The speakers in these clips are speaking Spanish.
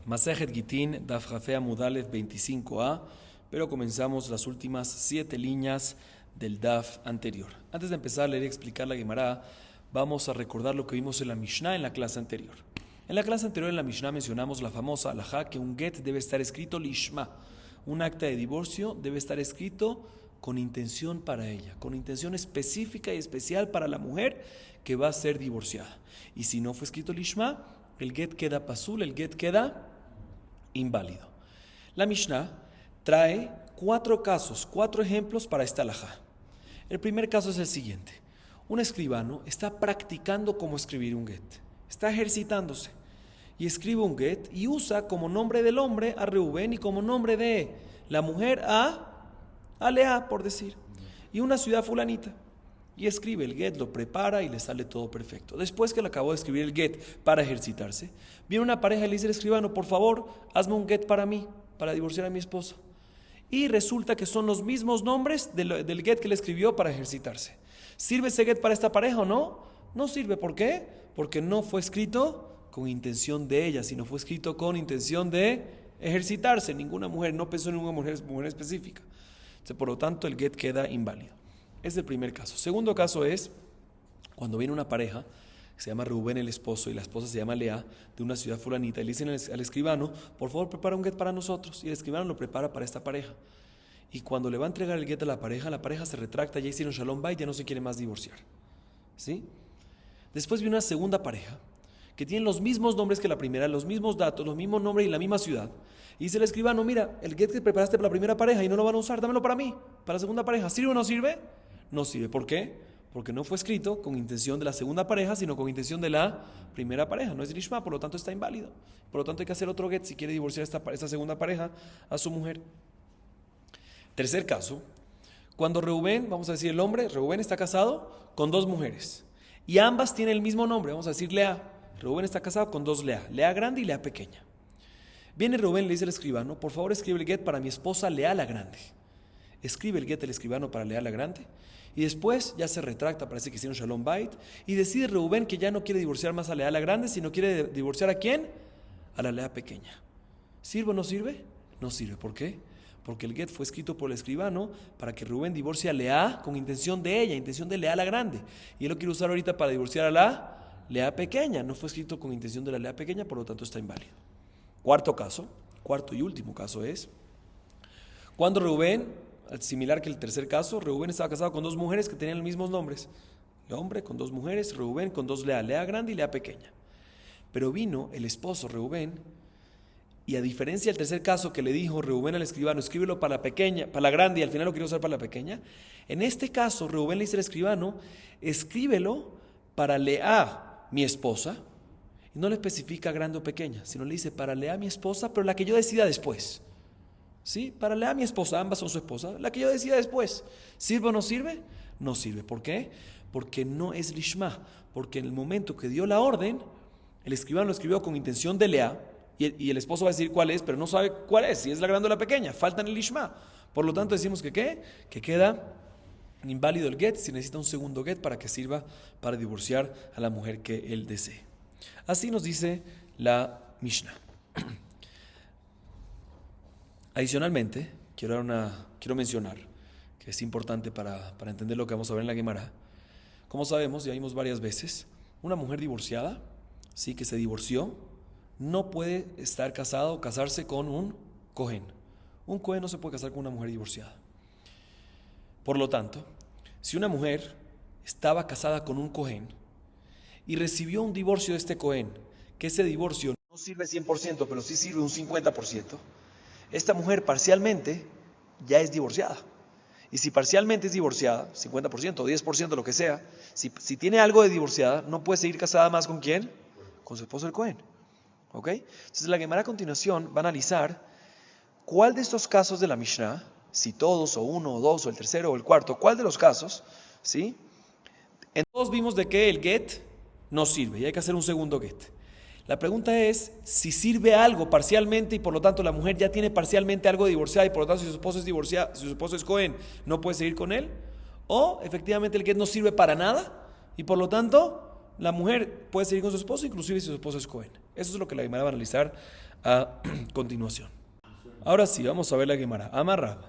Masejet Gitin, Daf Jafea Mudalev 25a, pero comenzamos las últimas 7 líneas del Daf anterior. Antes de empezar a leer y explicar la Gemara, vamos a recordar lo que vimos en la Mishnah en la clase anterior. En la clase anterior, en la Mishnah, mencionamos la famosa halajá que un get debe estar escrito lishma. Un acta de divorcio debe estar escrito con intención para ella, con intención específica y especial para la mujer que va a ser divorciada. Y si no fue escrito lishma, el get queda pasul, el get queda inválido. La Mishnah trae 4 casos, 4 ejemplos para esta halajá. El primer caso es el siguiente. Un escribano está practicando cómo escribir un get. Está ejercitándose y escribe un get y usa como nombre del hombre a Reubén y como nombre de la mujer a Lea, por decir, y una ciudad fulanita. Y escribe el get, lo prepara y le sale todo perfecto. Después que le acabó de escribir el get para ejercitarse, viene una pareja y le dice al escribano: por favor, hazme un get para mí, para divorciar a mi esposa. Y resulta que son los mismos nombres del get que le escribió para ejercitarse. ¿Sirve ese get para esta pareja o no? No sirve. ¿Por qué? Porque no fue escrito con intención de ella, sino fue escrito con intención de ejercitarse. Ninguna mujer, no pensó en una mujer específica. Entonces, por lo tanto, el get queda inválido. Es el primer caso. Segundo caso es cuando viene una pareja que se llama Reubén el esposo y la esposa se llama Lea, de una ciudad fulanita, y le dicen al escribano: por favor, prepara un get para nosotros. Y el escribano lo prepara para esta pareja. Y cuando le va a entregar el get a la pareja se retracta, ya hicieron shalom bayit, ya no se quiere más divorciar. ¿Sí? Después viene una segunda pareja que tiene los mismos nombres que la primera, los mismos datos, los mismos nombres y la misma ciudad. Y dice el escribano: mira, el get que preparaste para la primera pareja y no lo van a usar, dámelo para mí, para la segunda pareja. ¿Sirve o no sirve? No sirve. ¿Por qué? Porque no fue escrito con intención de la segunda pareja, sino con intención de la primera pareja. No es lishma, por lo tanto está inválido. Por lo tanto hay que hacer otro get si quiere divorciar esta segunda pareja a su mujer. Tercer caso, cuando Reubén, vamos a decir el hombre, Reubén está casado con 2 mujeres y ambas tienen el mismo nombre, vamos a decir Lea. Reubén está casado con 2 Lea, Lea grande y Lea pequeña. Viene Reubén y le dice al escribano: por favor, escribe el get para mi esposa Lea la grande. Escribe el get el escribano para Lea la grande y después ya se retracta, parece que hicieron shalom bayit, y decide Reubén que ya no quiere divorciar más a Lea la grande, sino quiere divorciar ¿a quién? A la Lea pequeña. ¿Sirve o no sirve? No sirve. ¿Por qué? Porque el get fue escrito por el escribano para que Reubén divorcie a Lea con intención de ella, intención de Lea la grande, y él lo quiere usar ahorita para divorciar a la Lea pequeña. No fue escrito con intención de la Lea pequeña, por lo tanto está inválido. Cuarto y último caso es cuando Reubén, similar que el tercer caso, Reubén estaba casado con 2 mujeres que tenían los mismos nombres. El hombre con 2 mujeres, Reubén con 2 Lea, Lea grande y Lea pequeña. Pero vino el esposo Reubén, y a diferencia del tercer caso que le dijo Reubén al escribano: escríbelo para la pequeña, para la grande, y al final lo quiere usar para la pequeña, en este caso Reubén le dice al escribano: escríbelo para Lea, mi esposa, y no le especifica grande o pequeña, sino le dice: para Lea, mi esposa, pero la que yo decida después. ¿Sí? Para Lea, mi esposa, ambas son su esposa, la que yo decida después. ¿Sirve o no sirve? No sirve. ¿Por qué? Porque no es lishma, porque en el momento que dio la orden, el escribano lo escribió con intención de Lea, y el esposo va a decir cuál es, pero no sabe cuál es, si es la grande o la pequeña, falta en el lishma. Por lo tanto decimos que ¿qué? Que queda inválido el get, si necesita un segundo get para que sirva para divorciar a la mujer que él desee. Así nos dice la Mishnah. Adicionalmente, quiero mencionar que es importante para entender lo que vamos a ver en la Gemara. Como sabemos, ya vimos varias veces, una mujer divorciada, sí, que se divorció, no puede estar casada o casarse con un cohen. Un cohen no se puede casar con una mujer divorciada. Por lo tanto, si una mujer estaba casada con un cohen y recibió un divorcio de este cohen, que ese divorcio no sirve 100%, pero sí sirve un 50%, esta mujer parcialmente ya es divorciada. Y si parcialmente es divorciada, 50% o 10%, lo que sea, si tiene algo de divorciada, no puede seguir casada más ¿con quién? Con su esposo el cohen. ¿Ok? Entonces la Gemara a continuación va a analizar cuál de estos casos de la Mishnah, si todos o uno o dos o el tercero o el cuarto, cuál de los casos, ¿sí? En todos vimos de que el get no sirve y hay que hacer un segundo get. La pregunta es si sirve algo parcialmente y por lo tanto la mujer ya tiene parcialmente algo divorciada y por lo tanto si su esposo es divorciado, si su esposo es cohen, no puede seguir con él, o efectivamente el get no sirve para nada y por lo tanto la mujer puede seguir con su esposo inclusive si su esposo es cohen. Eso es lo que la Gemara va a analizar a continuación. Ahora sí, vamos a ver la Gemara. Amarrab.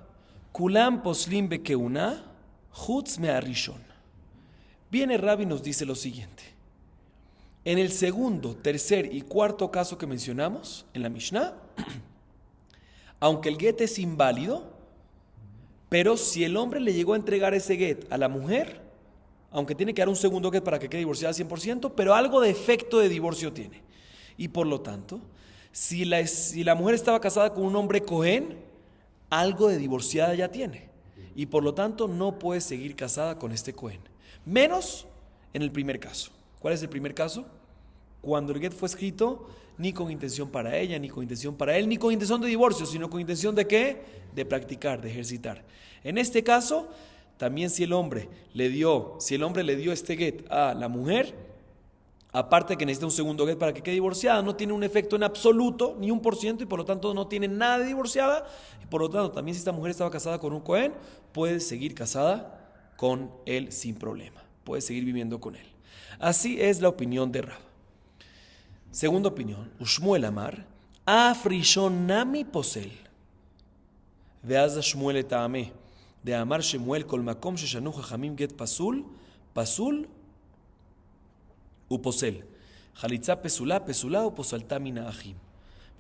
Kulam poslim bekeuna, chutz me'arishon. Viene Rab y nos dice lo siguiente. En el segundo, tercer y cuarto caso que mencionamos en la Mishnah, aunque el get es inválido, pero si el hombre le llegó a entregar ese get a la mujer, aunque tiene que dar un segundo get para que quede divorciada al 100%, pero algo de efecto de divorcio tiene. Y por lo tanto, si la mujer estaba casada con un hombre cohen, algo de divorciada ya tiene. Y por lo tanto, no puede seguir casada con este cohen. Menos en el primer caso. ¿Cuál es el primer caso? Cuando el get fue escrito ni con intención para ella, ni con intención para él, ni con intención de divorcio, sino con intención de ¿qué? De practicar, de ejercitar. En este caso, también si el hombre le dio este get a la mujer, aparte que necesita un segundo get para que quede divorciada, no tiene un efecto en absoluto, ni 1%, y por lo tanto no tiene nada de divorciada, y por lo tanto también si esta mujer estaba casada con un cohen, puede seguir casada con él sin problema, puede seguir viviendo con él. Así es la opinión de Rab. Segunda opinión, Ushmuel Amar, Afrishon Nami Posel. Veaz Shmuel etame, de Amar Shemuel kol makom sheshanu chachamim get pasul, pasul u posel. Chalitza pesula, pesula u posalta mina achim.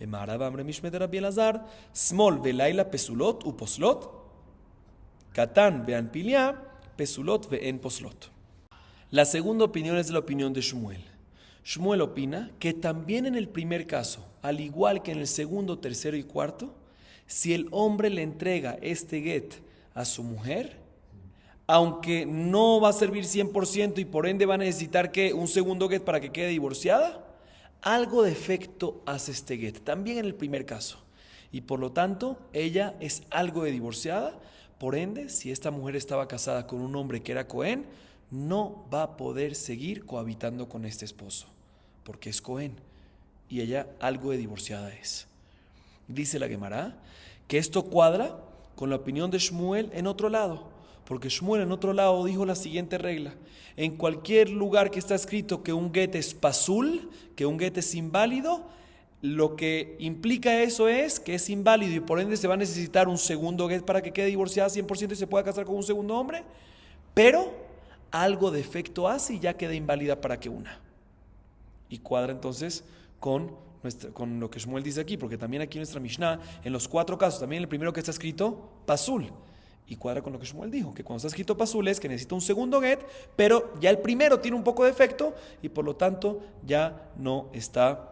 Ve'marav amre mishme de Rabbi Elazar, smol ve'laila pesulot u poslot, katan ve'anpilia, pesulot ve'en poslot. La segunda opinión es la opinión de Shmuel. Shmuel opina que también en el primer caso, al igual que en el segundo, tercero y cuarto, si el hombre le entrega este get a su mujer, aunque no va a servir 100% y por ende va a necesitar que un segundo get para que quede divorciada, algo de efecto hace este get, también en el primer caso. Y por lo tanto, ella es algo de divorciada, por ende, si esta mujer estaba casada con un hombre que era cohen, no va a poder seguir cohabitando con este esposo, porque es cohen y ella algo de divorciada es. Dice la Gemara que esto cuadra con la opinión de Shmuel en otro lado, porque Shmuel en otro lado dijo la siguiente regla: en cualquier lugar que está escrito que un get es pasul, que un get es inválido, lo que implica eso es que es inválido y por ende se va a necesitar un segundo get para que quede divorciada 100% y se pueda casar con un segundo hombre, pero algo de efecto hace y ya queda inválida para que una. Y cuadra entonces con lo que Shmuel dice aquí, porque también aquí en nuestra Mishnah, en los 4 casos, también el primero que está escrito, pasul. Y cuadra con lo que Shmuel dijo, que cuando está escrito pasul es que necesita un segundo get, pero ya el primero tiene un poco de efecto y por lo tanto ya no está,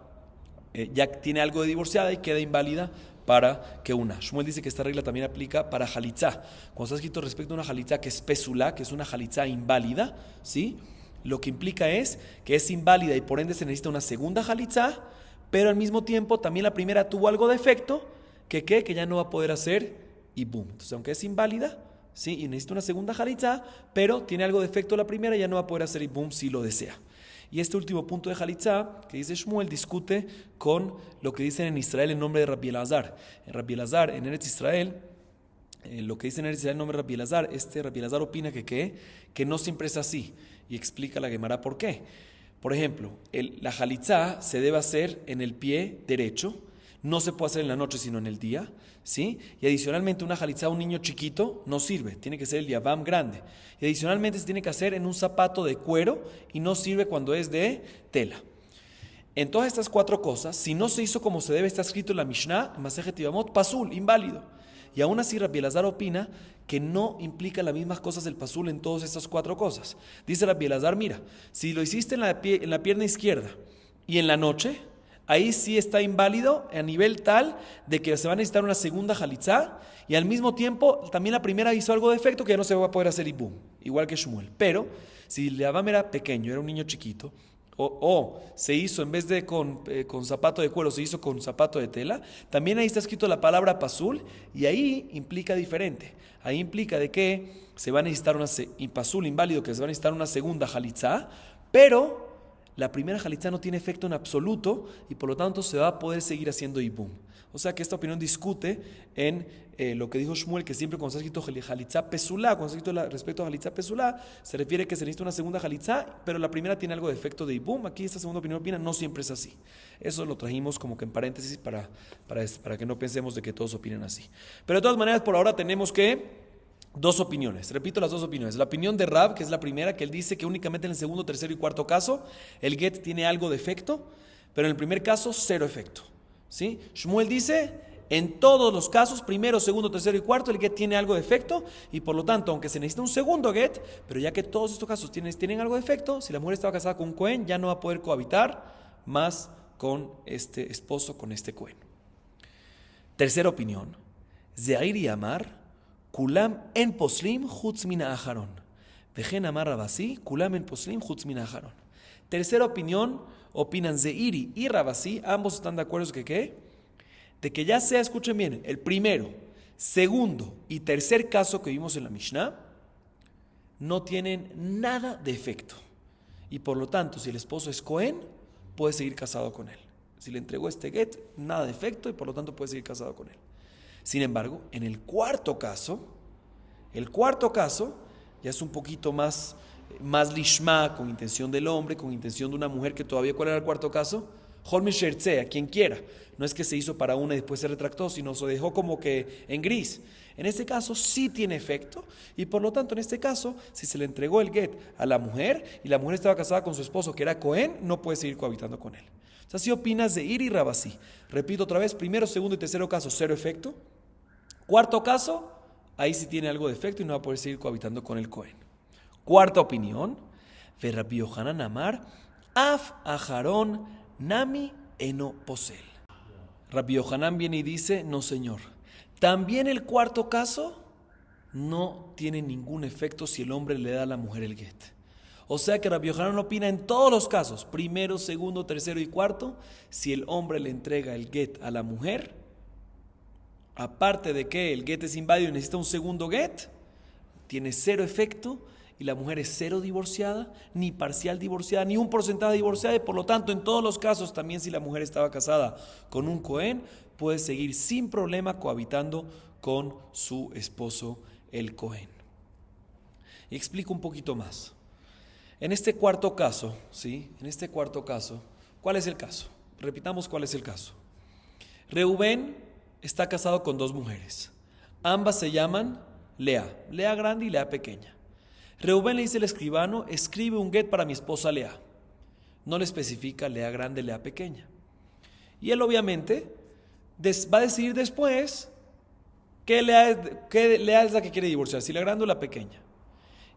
ya tiene algo de divorciada y queda inválida para que una. Shmuel dice que esta regla también aplica para jalitzá. Cuando está escrito respecto a una jalitzá que es pesula, que es una jalitzá inválida, ¿sí? Lo que implica es que es inválida y por ende se necesita una segunda jalitzá, pero al mismo tiempo también la primera tuvo algo de efecto, que ya no va a poder hacer y boom. Entonces, aunque es inválida, ¿sí? Y necesita una segunda jalitzá, pero tiene algo de efecto la primera y ya no va a poder hacer y boom si lo desea. Y este último punto de Jalitzá, que dice Shmuel, discute con lo que dicen en Israel en nombre de Rabbi Elazar. En Rabbi Elazar, en Eretz Israel, lo que dicen en Eretz Israel en nombre de Rabbi Elazar, Rabbi Elazar opina que no siempre es así. Y explica la Gemara por qué. Por ejemplo, la Jalitzá se debe hacer en el pie derecho, no se puede hacer en la noche sino en el día, ¿sí? Y adicionalmente una jalitzá a un niño chiquito no sirve, tiene que ser el yavam grande. Y adicionalmente se tiene que hacer en un zapato de cuero y no sirve cuando es de tela. En todas estas 4 cosas, si no se hizo como se debe, está escrito en la Mishnah, en Masejet Yevamot, pasul, inválido. Y aún así Rabbi Elazar opina que no implica las mismas cosas el pasul en todas estas 4 cosas. Dice Rabbi Elazar, mira, si lo hiciste en la pierna izquierda y en la noche, ahí sí está inválido a nivel tal de que se va a necesitar una segunda jalitzá y al mismo tiempo también la primera hizo algo de efecto que ya no se va a poder hacer ibum, igual que Shmuel. Pero si el Yavam era pequeño, era un niño chiquito, o se hizo en vez de con zapato de cuero, se hizo con zapato de tela, también ahí está escrito la palabra pasul y ahí implica diferente. Ahí implica de que se va a necesitar pasul inválido, que se va a necesitar una segunda jalitzá, pero la primera jalitzá no tiene efecto en absoluto y por lo tanto se va a poder seguir haciendo ibum. O sea que esta opinión discute en lo que dijo Shmuel, que siempre cuando está escrito Halitzá Pesulá, cuando está escrito respecto a Halitzá Pesulá, se refiere que se necesita una segunda Halitzá, pero la primera tiene algo de efecto de Ibum. Aquí esta segunda opinión opina, no siempre es así. Eso lo trajimos como que en paréntesis para que no pensemos de que todos opinen así. Pero de todas maneras, por ahora tenemos que dos opiniones. Repito las dos opiniones. La opinión de Rab, que es la primera, que él dice que únicamente en el segundo, tercero y cuarto caso el get tiene algo de efecto, pero en el primer caso cero efecto. ¿Sí? Shmuel dice, en todos los casos, primero, segundo, tercero y cuarto, el get tiene algo de efecto y por lo tanto, aunque se necesita un segundo get, pero ya que todos estos casos tienen algo de efecto, si la mujer estaba casada con un Cohen, ya no va a poder cohabitar más con este esposo, con este Cohen. Tercera opinión, Zeir y Amar, Kulam en poslim chutz mina aharon. Vejen amar Rabasi, Kulam en poslim chutz mina aharon. Tercera opinión, opinan Zeiri y Rabasi, ambos están de acuerdo que ¿qué? De que ya sea, escuchen bien, el primero, segundo y tercer caso que vimos en la Mishnah no tienen nada de efecto. Y por lo tanto, si el esposo es Cohen, puede seguir casado con él. Si le entregó este get, nada de efecto y por lo tanto puede seguir casado con él. Sin embargo, en el cuarto caso ya es un poquito más lishma, con intención del hombre, con intención de una mujer que todavía, ¿cuál era el cuarto caso? Holmi Shertze, a quien quiera. No es que se hizo para una y después se retractó, sino se dejó como que en gris. En este caso sí tiene efecto y por lo tanto en este caso, si se le entregó el get a la mujer y la mujer estaba casada con su esposo que era Cohen, no puede seguir cohabitando con él. O sea, si opinas de Ir y Rabasi. Repito otra vez, primero, segundo y tercero caso, cero efecto. Cuarto caso, ahí sí tiene algo de efecto y no va a poder seguir cohabitando con el Cohen. Cuarta opinión, de Rabbi Yohanan Amar, Af Ajarón Nami Eno Posel. Rabbi Yohanan viene y dice, no señor, también el cuarto caso no tiene ningún efecto si el hombre le da a la mujer el get. O sea que Rabbi Yohanan opina en todos los casos, primero, segundo, tercero y cuarto, si el hombre le entrega el get a la mujer, aparte de que el get es inválido y necesita un segundo get, tiene cero efecto y la mujer es cero divorciada, ni parcial divorciada, ni un porcentaje divorciada y por lo tanto en todos los casos también si la mujer estaba casada con un Cohen, puede seguir sin problema cohabitando con su esposo el Cohen. Y explico un poquito más. En este cuarto caso, ¿sí? ¿Cuál es el caso? Repitamos cuál es el caso. Reubén está casado con dos mujeres. Ambas se llaman Lea grande y Lea pequeña. Reubén le dice al escribano, escribe un get para mi esposa Lea. No le especifica Lea grande, Lea pequeña. Y él obviamente va a decidir después qué Lea es la que quiere divorciar, si la grande o la pequeña.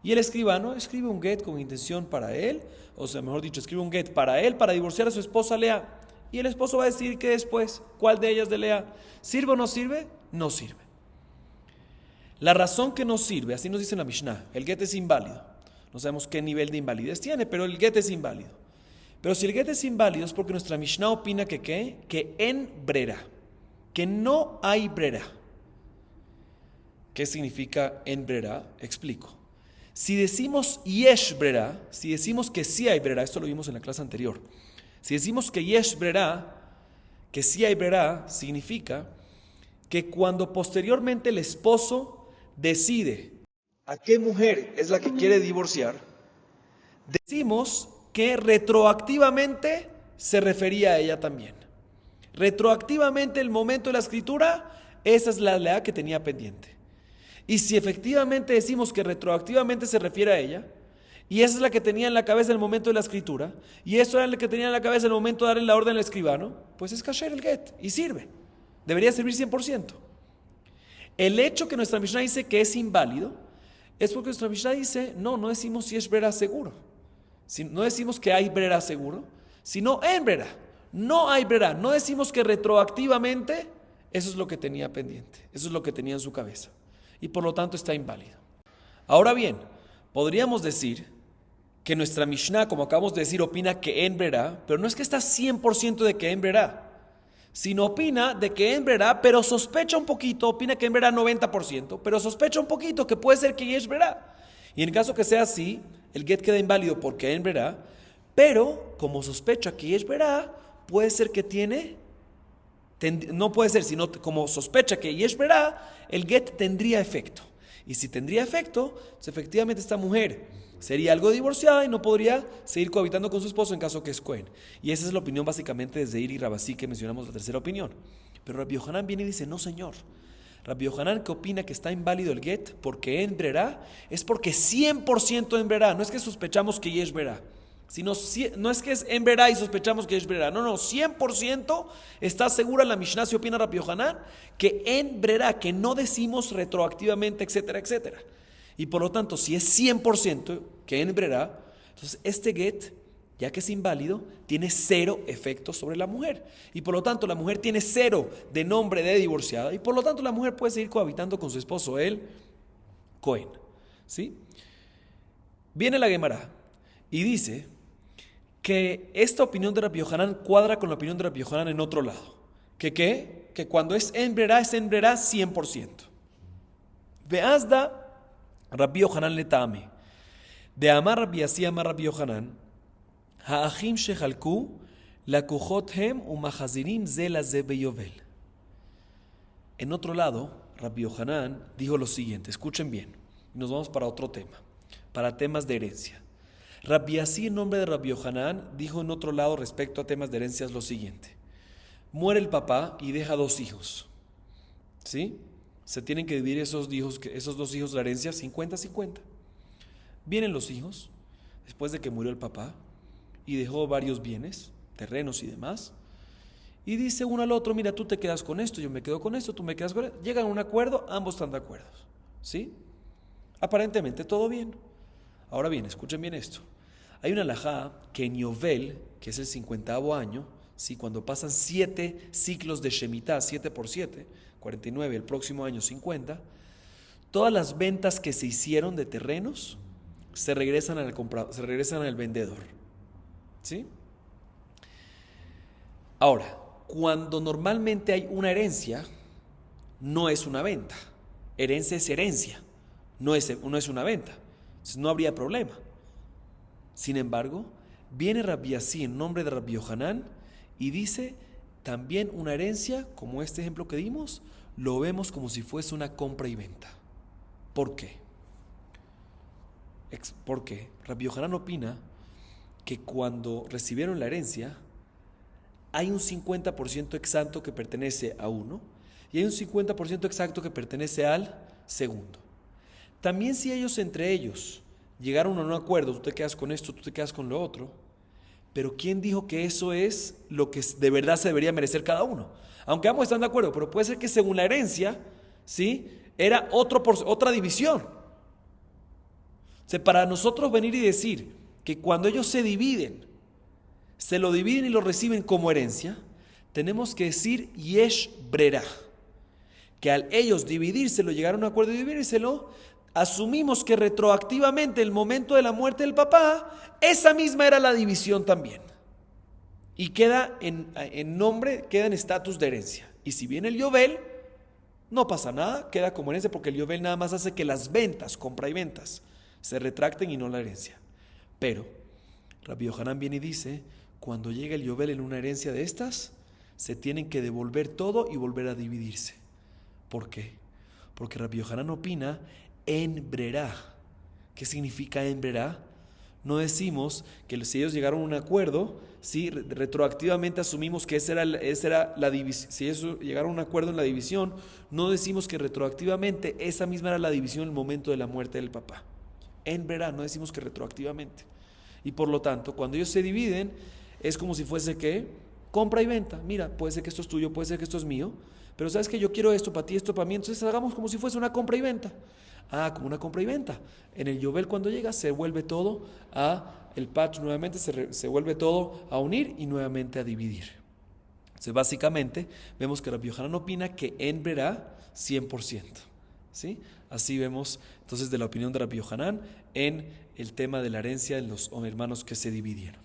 Y el escribano escribe un get con intención para él, o sea, mejor dicho, escribe un get para él, para divorciar a su esposa Lea. Y el esposo va a decidir que después, ¿cuál de ellas de Lea? ¿Sirve o no sirve? No sirve. La razón que no sirve, así nos dice en la Mishnah, el get es inválido. No sabemos qué nivel de invalidez tiene, pero el get es inválido. Pero si el get es inválido es porque nuestra Mishnah opina que en brera, que no hay brera. ¿Qué significa en brera? Explico. Si decimos yesh brera, si decimos que sí hay brera, esto lo vimos en la clase anterior. Si decimos que yesh brera, que sí hay brera, significa que cuando posteriormente el esposo decide a qué mujer es la que quiere divorciar, decimos que retroactivamente se refería a ella también. Retroactivamente el momento de la escritura, esa es la lea que tenía pendiente. Y si efectivamente decimos que retroactivamente se refiere a ella, y esa es la que tenía en la cabeza en el momento de la escritura, y eso era la que tenía en la cabeza en el momento de darle la orden al escribano, pues es kasher el get, y sirve. Debería servir 100%. El hecho que nuestra Mishnah dice que es inválido, es porque nuestra Mishnah dice, no decimos si es brera seguro. No decimos que hay brera seguro, sino en brera. No hay brera. No decimos que retroactivamente, eso es lo que tenía pendiente, eso es lo que tenía en su cabeza. Y por lo tanto está inválido. Ahora bien, podríamos decir que nuestra Mishnah, como acabamos de decir, opina que en brera, pero no es que está 100% de que en brera, sino opina de que en brera, pero sospecha un poquito, opina que en brera 90%, pero sospecha un poquito que puede ser que yesh brera. Y en caso que sea así, el get queda inválido porque en brera, pero como sospecha que yesh brera, puede ser que tiene No puede ser, sino como sospecha que yesh berá, el get tendría efecto. Y si tendría efecto, pues efectivamente esta mujer sería algo divorciada y no podría seguir cohabitando con su esposo en caso que es Cohen. Y esa es la opinión básicamente de Zeir y Rabasí que mencionamos, la tercera opinión. Pero Rabbi Yohanan viene y dice, no señor. Rabbi Yohanan que opina que está inválido el get porque en berá es porque 100% en berá, no es que sospechamos que yesh berá. Sino, no es que es en verá y sospechamos que es verá. No, 100% está segura la Mishnah, se opina Rabbi Yohanan, que en verá, que no decimos retroactivamente, etcétera, etcétera. Y por lo tanto, si es 100% que en verá, entonces este get, ya que es inválido, tiene 0 efectos sobre la mujer. Y por lo tanto, la mujer tiene 0 de nombre de divorciada. Y por lo tanto, la mujer puede seguir cohabitando con su esposo, el Cohen. ¿Sí? Viene la Gemara y dice que esta opinión de Rabbi Yohanan cuadra con la opinión de Rabbi Yohanan en otro lado. ¿Que qué? Que cuando es en verá 100%. Veazda Rabbi Yohanan le tame. De amar Rabbi Asi amar Rabbi Yohanan, ha'achim shechalku, lakujothem umachazirim ze la ze beyovel. En otro lado, Rabbi Yohanan dijo lo siguiente, escuchen bien, nos vamos para otro tema, para temas de herencia. Rabbi Asi, en nombre de Rabbi Yohanan, dijo en otro lado respecto a temas de herencias lo siguiente. Muere el papá y deja 2 hijos. ¿Sí? Se tienen que dividir esos 2 hijos de la herencia 50-50. Vienen los hijos, después de que murió el papá, y dejó varios bienes, terrenos y demás, y dice uno al otro, mira, tú te quedas con esto, yo me quedo con esto, tú me quedas con esto. Llegan a un acuerdo, ambos están de acuerdo. ¿Sí? Aparentemente todo bien. Ahora bien, escuchen bien esto. Hay una halajá que en Yovel, que es el 50º año, ¿sí? Cuando pasan 7 ciclos de Shemitah, 7 por 7, 49, el próximo año 50, todas las ventas que se hicieron de terrenos se regresan al vendedor. ¿Sí? Ahora, cuando normalmente hay una herencia, no es una venta. Herencia es herencia, no es una venta. Entonces no habría problema. Sin embargo, viene Rabbi Asi en nombre de Rabbi Yohanan y dice también una herencia, como este ejemplo que dimos, lo vemos como si fuese una compra y venta. ¿Por qué? Porque Rabbi Yohanan opina que cuando recibieron la herencia hay un 50% exacto que pertenece a uno y hay un 50% exacto que pertenece al segundo. También si ellos entre ellos llegaron a un acuerdo, tú te quedas con esto, tú te quedas con lo otro, pero ¿quién dijo que eso es lo que de verdad se debería merecer cada uno? Aunque ambos están de acuerdo, pero puede ser que según la herencia, ¿sí? Era otra división. O sea, para nosotros venir y decir que cuando ellos se dividen, se lo dividen y lo reciben como herencia, tenemos que decir yesh brera, que al ellos dividírselo, llegaron a un acuerdo de dividírselo, asumimos que retroactivamente el momento de la muerte del papá, esa misma era la división también. Y queda en nombre, queda en estatus de herencia. Y si viene el Yovel, no pasa nada, queda como herencia porque el Yovel nada más hace que las ventas, compra y ventas, se retracten y no la herencia. Pero Rabbi Yohanan viene y dice, cuando llega el Yovel en una herencia de estas, se tienen que devolver todo y volver a dividirse. ¿Por qué? Porque Rabbi Yohanan opina en brera. ¿Qué significa en brera? No decimos que si ellos llegaron a un acuerdo, ¿sí? Retroactivamente asumimos que esa era la división. Si ellos llegaron a un acuerdo en la división, no decimos que retroactivamente esa misma era la división en el momento de la muerte del papá. En brera, no decimos que retroactivamente. Y por lo tanto, cuando ellos se dividen, es como si fuese que compra y venta. Mira, puede ser que esto es tuyo, puede ser que esto es mío, pero sabes que yo quiero esto para ti, esto para mí, entonces hagamos como si fuese una compra y venta. Como una compra y venta. En el Yovel cuando llega se vuelve todo el patch nuevamente, se vuelve todo a unir y nuevamente a dividir. Entonces básicamente vemos que Rabbi Yohanan opina que en brera 100%. ¿Sí? Así vemos entonces de la opinión de Rabbi Yohanan en el tema de la herencia de los hermanos que se dividieron.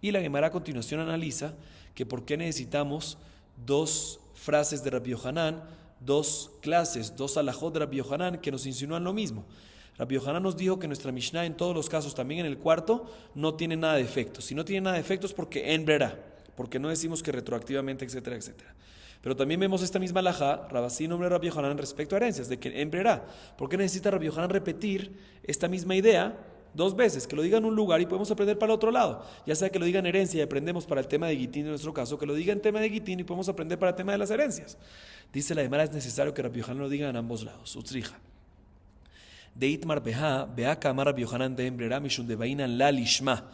Y la Gemara a continuación analiza que por qué necesitamos 2 frases de Rabbi Yohanan, 2 clases, 2 alajot de Rabbi Yohanan que nos insinúan lo mismo. Rabbi Yohanan nos dijo que nuestra Mishnah en todos los casos, también en el cuarto, no tiene nada de efectos. Si no tiene nada de efectos, porque en brera, porque no decimos que retroactivamente, etcétera, etcétera. Pero también vemos esta misma alajá, Rabasí nombre Rabbi Yohanan respecto a herencias, de que en Brera. ¿Por qué necesita Rabbi Yohanan repetir esta misma idea 2 veces? Que lo diga en un lugar y podemos aprender para el otro lado. Ya sea que lo diga en herencia y aprendemos para el tema de Gitín en nuestro caso, que lo diga en tema de Gitín y podemos aprender para el tema de las herencias. Dice la Gemara, es necesario que Rabbi Yohanan lo diga en ambos lados. Utzrija. De Itmar Beha, Beha Kamar Rabbi Yohanan de Embrera, Mishun de Bainan la Lishma.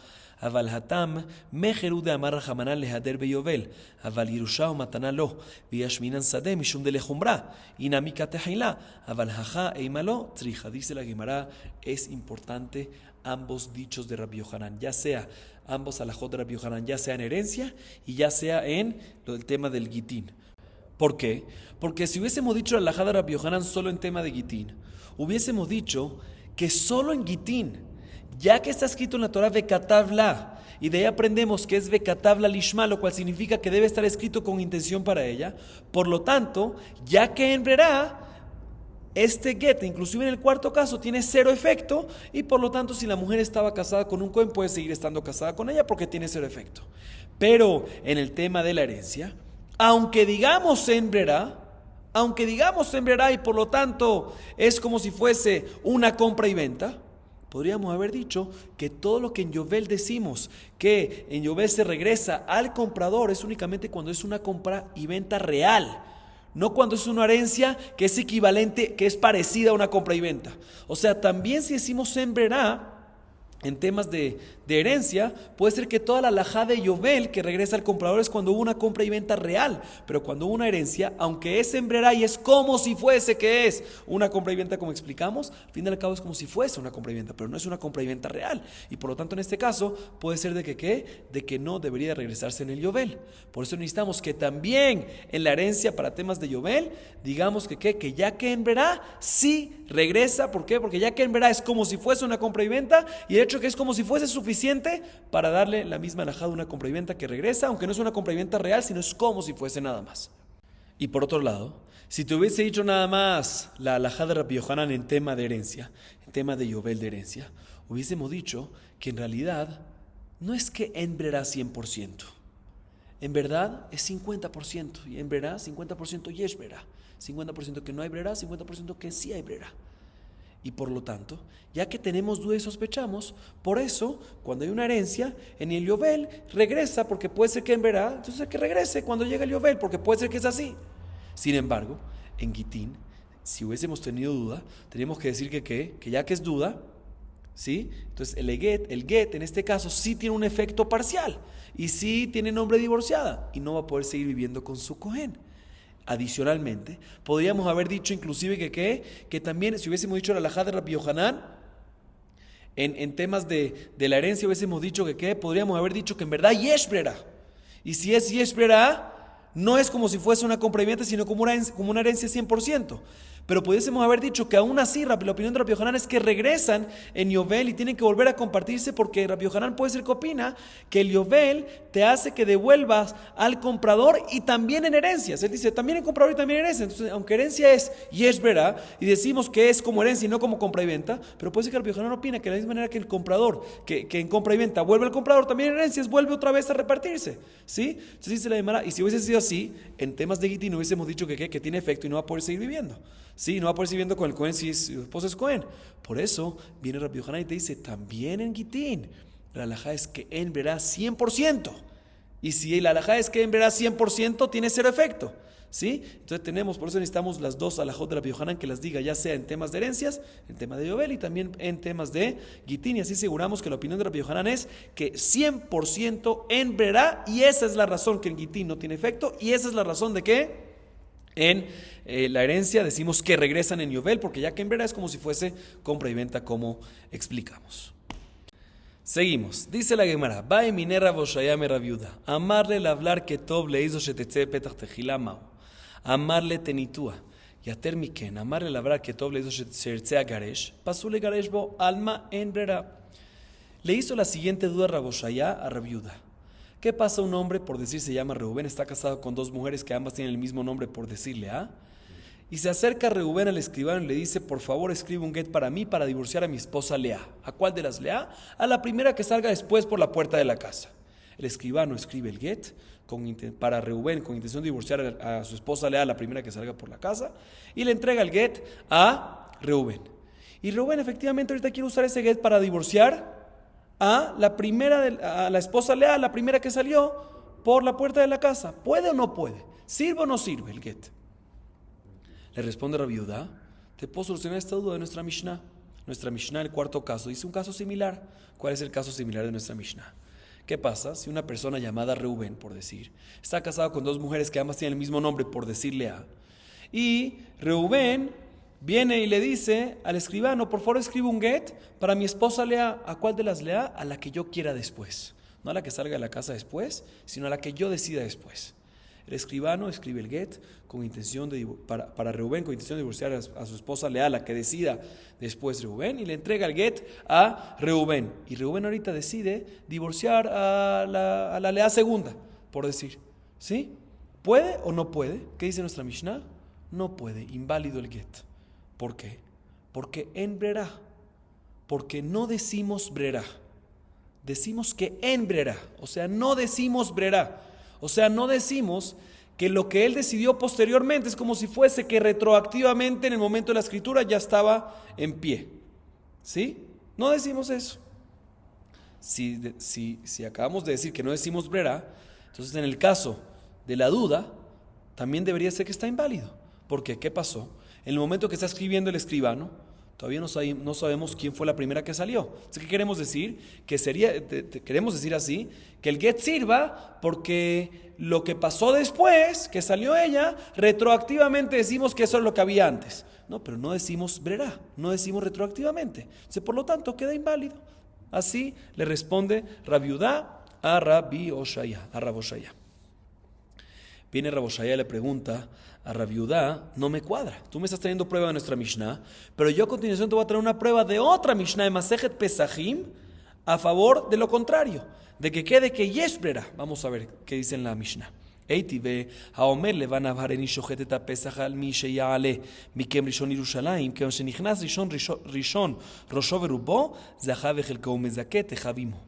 אבל התם מחרו דאמר רחמנא להדר ביובל, אבל ירושה ומתנה לו, וישמינן שדה משום דלחומרה, הנה כתחילה, אבל הכה אימה לו, צריכה. Dice la Gemara, es importante ambos dichos de Rabbi Yohanan, ya sea ambos alajot de Rabbi Yohanan, ya sea en herencia y ya sea en el tema del Gitín. ¿Por qué? Porque si hubiésemos dicho la alajá de Rabbi Yohanan solo en tema de Gitín, hubiésemos dicho que solo en Gitín, ya que está escrito en la Torah Vekatav la, y de ahí aprendemos que es Vekatav la lishma, lo cual significa que debe estar escrito con intención para ella. Por lo tanto, ya que en Brera, este get, inclusive en el cuarto caso, tiene 0 efecto, y por lo tanto, si la mujer estaba casada con un cohen, puede seguir estando casada con ella porque tiene 0 efecto. Pero en el tema de la herencia, aunque digamos en Brera, y por lo tanto es como si fuese una compra y venta, podríamos haber dicho que todo lo que en Yovel decimos, que en Yovel se regresa al comprador, es únicamente cuando es una compra y venta real, no cuando es una herencia que es equivalente, que es parecida a una compra y venta. O sea, también si decimos sembrará, en temas de herencia, puede ser que toda la alajá de Yovel que regresa al comprador es cuando hubo una compra y venta real, pero cuando hubo una herencia, aunque es sembrará y es como si fuese que es una compra y venta como explicamos, al fin y al cabo es como si fuese una compra y venta, pero no es una compra y venta real, y por lo tanto en este caso puede ser de que no debería regresarse en el Yovel. Por eso necesitamos que también en la herencia para temas de Yovel, digamos que ya que en verá sí regresa. ¿Por qué? Porque ya que en verá es como si fuese una compra y venta, y de hecho que es como si fuese suficiente para darle la misma alajá de una compra y venta que regresa, aunque no es una compra y venta real, sino es como si fuese nada más. Y por otro lado, si te hubiese dicho nada más la alajá de Rabbi Yohanan en tema de herencia, en tema de Yovel de herencia, hubiésemos dicho que en realidad no es que en verá 100%, en verdad es 50%, y en verá 50% y es verá, 50% que no hay verá, 50% que sí hay verá. Y por lo tanto, ya que tenemos duda y sospechamos, por eso, cuando hay una herencia, en el Yovel regresa, porque puede ser que en verá, entonces que regrese cuando llegue el Yovel, porque puede ser que es así. Sin embargo, en Gitín, si hubiésemos tenido duda, teníamos que decir que ya que es duda, ¿sí? Entonces el get en este caso sí tiene un efecto parcial, y sí tiene nombre divorciada, y no va a poder seguir viviendo con su cohen. Adicionalmente, podríamos haber dicho inclusive que también, si hubiésemos dicho la alajá de Rabbi Yohanan, en temas de la herencia hubiésemos dicho podríamos haber dicho que en verdad yesh brera. Y si es yesh brera, no es como si fuese una compra y venta, sino como una herencia 100%. Pero pudiésemos haber dicho que aún así la opinión de Rabbi Yohanan es que regresan en Yovel y tienen que volver a compartirse, porque Rabbi Yohanan puede ser que opina que el Yovel te hace que devuelvas al comprador y también en herencias. Él dice también en comprador y también en herencia. Entonces, aunque herencia es yesh verá y decimos que es como herencia y no como compra y venta, pero puede ser que Rabbi Yohanan opina que de la misma manera que el comprador, que en compra y venta vuelve al comprador, también en herencias vuelve otra vez a repartirse. ¿Sí? Entonces dice la Gemara, y si hubiese sido así, en temas de Gitín hubiésemos dicho que tiene efecto y no va a poder seguir viviendo. Sí, no va a poder seguir viviendo con el cohen si su esposa es cohen. Por eso viene Rabbi Yohanan y te dice, también en Gitín, la alajá es que en verá 100%. Y si la alajá es que en verá 100%, tiene 0 efecto. ¿Sí? Entonces por eso necesitamos las dos alajot de Rabbi Yohanan que las diga, ya sea en temas de herencias, en temas de Yovel y también en temas de Gitín. Y así aseguramos que la opinión de Rabbi Yohanan es que 100% en verá, y esa es la razón que en Gitín no tiene efecto, y esa es la razón de que en la herencia decimos que regresan en Yovel, porque ya que en verá es como si fuese compra y venta, como explicamos. Seguimos. Dice la Gemara, Bae minera voshayame rabiuda, amarle la hablar que tov le hizo shetetze petach tejilamao, amarle tenitúa, yater miken, amarle la hablar que tov le hizo shetetze agaresh, pasule garesh bo alma en brera. Le hizo la siguiente duda Raboshaya a Rabiuda. ¿Qué pasa un hombre, por decir se llama Reubén, está casado con 2 mujeres que ambas tienen el mismo nombre, por decirle y se acerca a Reubén al escribano y le dice, por favor escribe un get para mí para divorciar a mi esposa Lea? ¿A cuál de las Lea? A la primera que salga después por la puerta de la casa. El escribano escribe el get para Reubén con intención de divorciar a su esposa Lea, la primera que salga por la casa, y le entrega el get a Reubén. Y Reubén efectivamente ahorita quiere usar ese get para divorciar a la esposa Lea, la primera que salió por la puerta de la casa. ¿Puede o no puede? ¿Sirve o no sirve el get? Le responde Rabbi Yehudá: te puedo solucionar esta duda de nuestra Mishnah. Nuestra Mishnah, el cuarto caso, dice un caso similar. ¿Cuál es el caso similar de nuestra Mishnah? ¿Qué pasa si una persona llamada Reubén, por decir, está casado con dos mujeres que ambas tienen el mismo nombre, por decir Lea, y Reubén viene y le dice al escribano: por favor escribe un get para mi esposa Lea? ¿A cuál de las Lea? A la que yo quiera después. No a la que salga de la casa después, sino a la que yo decida después. El escribano escribe el get para Reubén con intención de divorciar a su esposa Lea, la que decida después Reubén, y le entrega el get a Reubén. Y Reubén ahorita decide divorciar a la Lea segunda, por decir. ¿Sí? ¿Puede o no puede? ¿Qué dice nuestra Mishnah? No puede, inválido el get. ¿Por qué? Porque en brerá. Porque no decimos brerá. Decimos que en brerá. O sea, no decimos brerá. O sea, no decimos que lo que él decidió posteriormente es como si fuese que retroactivamente en el momento de la escritura ya estaba en pie. ¿Sí? No decimos eso. Si acabamos de decir que no decimos brera, entonces en el caso de la duda, también debería ser que está inválido. ¿Por qué? ¿Qué pasó? En el momento que está escribiendo el escribano, todavía no sabemos quién fue la primera que salió. ¿Qué queremos decir? Queremos decir así, que el get sirva porque lo que pasó después, que salió ella, retroactivamente decimos que eso es lo que había antes. No, pero no decimos brera, no decimos retroactivamente. Entonces, por lo tanto, queda inválido. Así le responde Rabbi Yehudá a Rabbi Oshaya, a Rabbi Oshaya. Viene Rabbi Oshaya y le pregunta a Rabbi Yehudá: no me cuadra, tú me estás trayendo prueba de nuestra Mishnah, pero yo a continuación te voy a traer una prueba de otra Mishnah de Masejet Pesachim a favor de lo contrario, de que quede que yesh brera. Vamos a ver qué dice en la Mishnah. Eitive haomer levanavar en ishojet et pesach al mi sheyale mikem rishon Yerushalayim que shenichnas rishon rosho verubo zahav vechelko mezaket echavimo.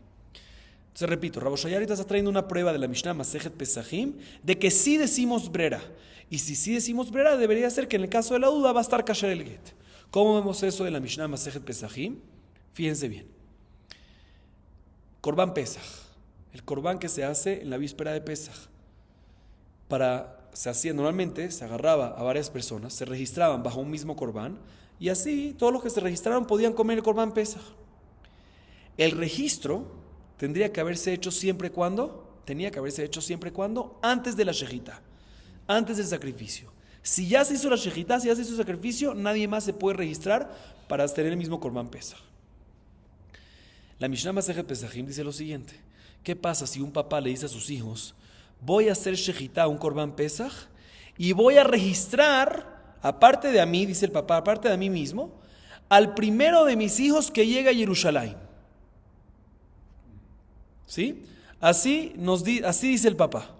Entonces repito, Rabbi Oshaya ahorita está trayendo una prueba de la Mishnah Masejet Pesachim de que sí decimos brera. Y si sí decimos brera, debería ser que en el caso de la duda va a estar kasher el get. ¿Cómo vemos eso de la Mishnah Masejet Pesachim? Fíjense bien. Corbán Pesach. El corbán que se hace en la víspera de Pesach. Se hacía normalmente, se agarraba a varias personas, se registraban bajo un mismo corbán, y así todos los que se registraron podían comer el corbán Pesach. El registro tendría que haberse hecho siempre cuando antes de la shejita, antes del sacrificio. Si ya se hizo la shejita, si ya se hizo el sacrificio, nadie más se puede registrar para tener el mismo corbán Pesach. La Mishnah Masejet Pesachim dice lo siguiente: ¿qué pasa si un papá le dice a sus hijos: voy a hacer shejita, un corbán Pesach, y voy a registrar, aparte de a mí, dice el papá, aparte de a mí mismo, al primero de mis hijos que llega a Jerusalén? ¿Sí? Así dice el papá.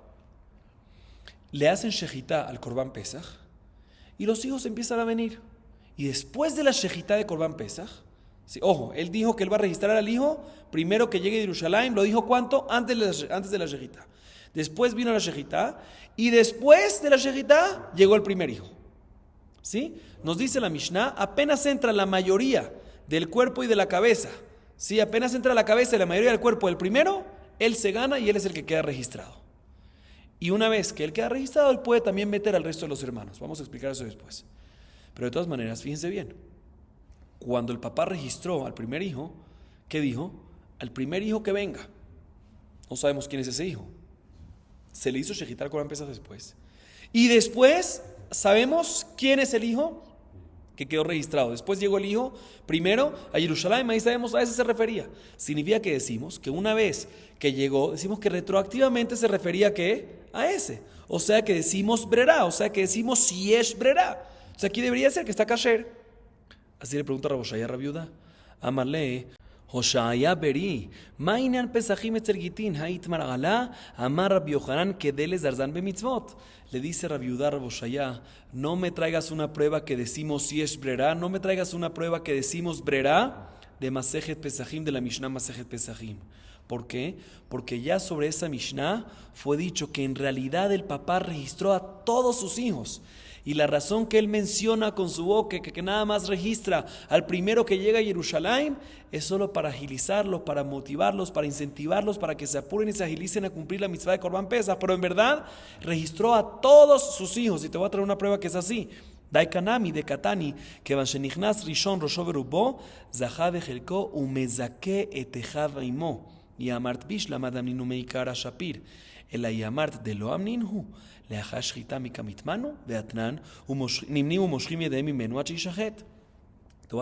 Le hacen shejita al corbán Pesach y los hijos empiezan a venir. Y después de la shejita de corbán Pesach, sí, ojo, él dijo que él va a registrar al hijo primero que llegue a Jerusalén. ¿Lo dijo cuánto? Antes de la shejita. Después vino la shejita y después de la shejita llegó el primer hijo. ¿Sí? Nos dice la Mishnah, apenas entra la mayoría del cuerpo y de la cabeza. Sí, apenas entra la cabeza y la mayoría del cuerpo del primero, él se gana y él es el que queda registrado. Y una vez que él queda registrado, él puede también meter al resto de los hermanos. Vamos a explicar eso después. Pero de todas maneras, fíjense bien. Cuando el papá registró al primer hijo, ¿qué dijo? Al primer hijo que venga. No sabemos quién es ese hijo. Se le hizo shejitar con Pesach después. Y después, ¿sabemos quién es el hijo que quedó registrado? Después llegó el hijo primero a Jerusalén, ahí sabemos, a ese se refería. Significa que decimos que una vez que llegó, decimos que retroactivamente se refería ¿a qué? A ese. O sea que decimos brera, o sea que decimos si es brera. O sea, aquí debería ser que está kasher. Así le pregunta Rabbi Oshaya a Rabbi Yehudá: Amarle Hoshaya beri, mainan pesachim etzel gitin, hait maragala, amar Rabbi Yohanan kedeles darzan bemitzvot. Le dice Rabbi Yehudá a Rabbi Oshaya: no me traigas una prueba que decimos si es brera, no me traigas una prueba que decimos brera de Masejet Pesachim, de la Mishnah Masejet Pesachim. ¿Por qué? Porque ya sobre esa Mishnah fue dicho que en realidad el papá registró a todos sus hijos. Y la razón que él menciona con su boca, que nada más registra al primero que llega a Jerusalén, es solo para agilizarlos, para motivarlos, para incentivarlos, para que se apuren y se agilicen a cumplir la mitzvah de Korban Pesach. Pero en verdad registró a todos sus hijos. Y te voy a traer una prueba que es así. Daikanami de Katani, que Vanshenichnas Rishon Rosho Berubo, Zahav Echelko Umezake Etejav Imo, y Amart Bishla Madam Ninu Meikara Shapir, el Ayamart de Loam Ninhu. Te voy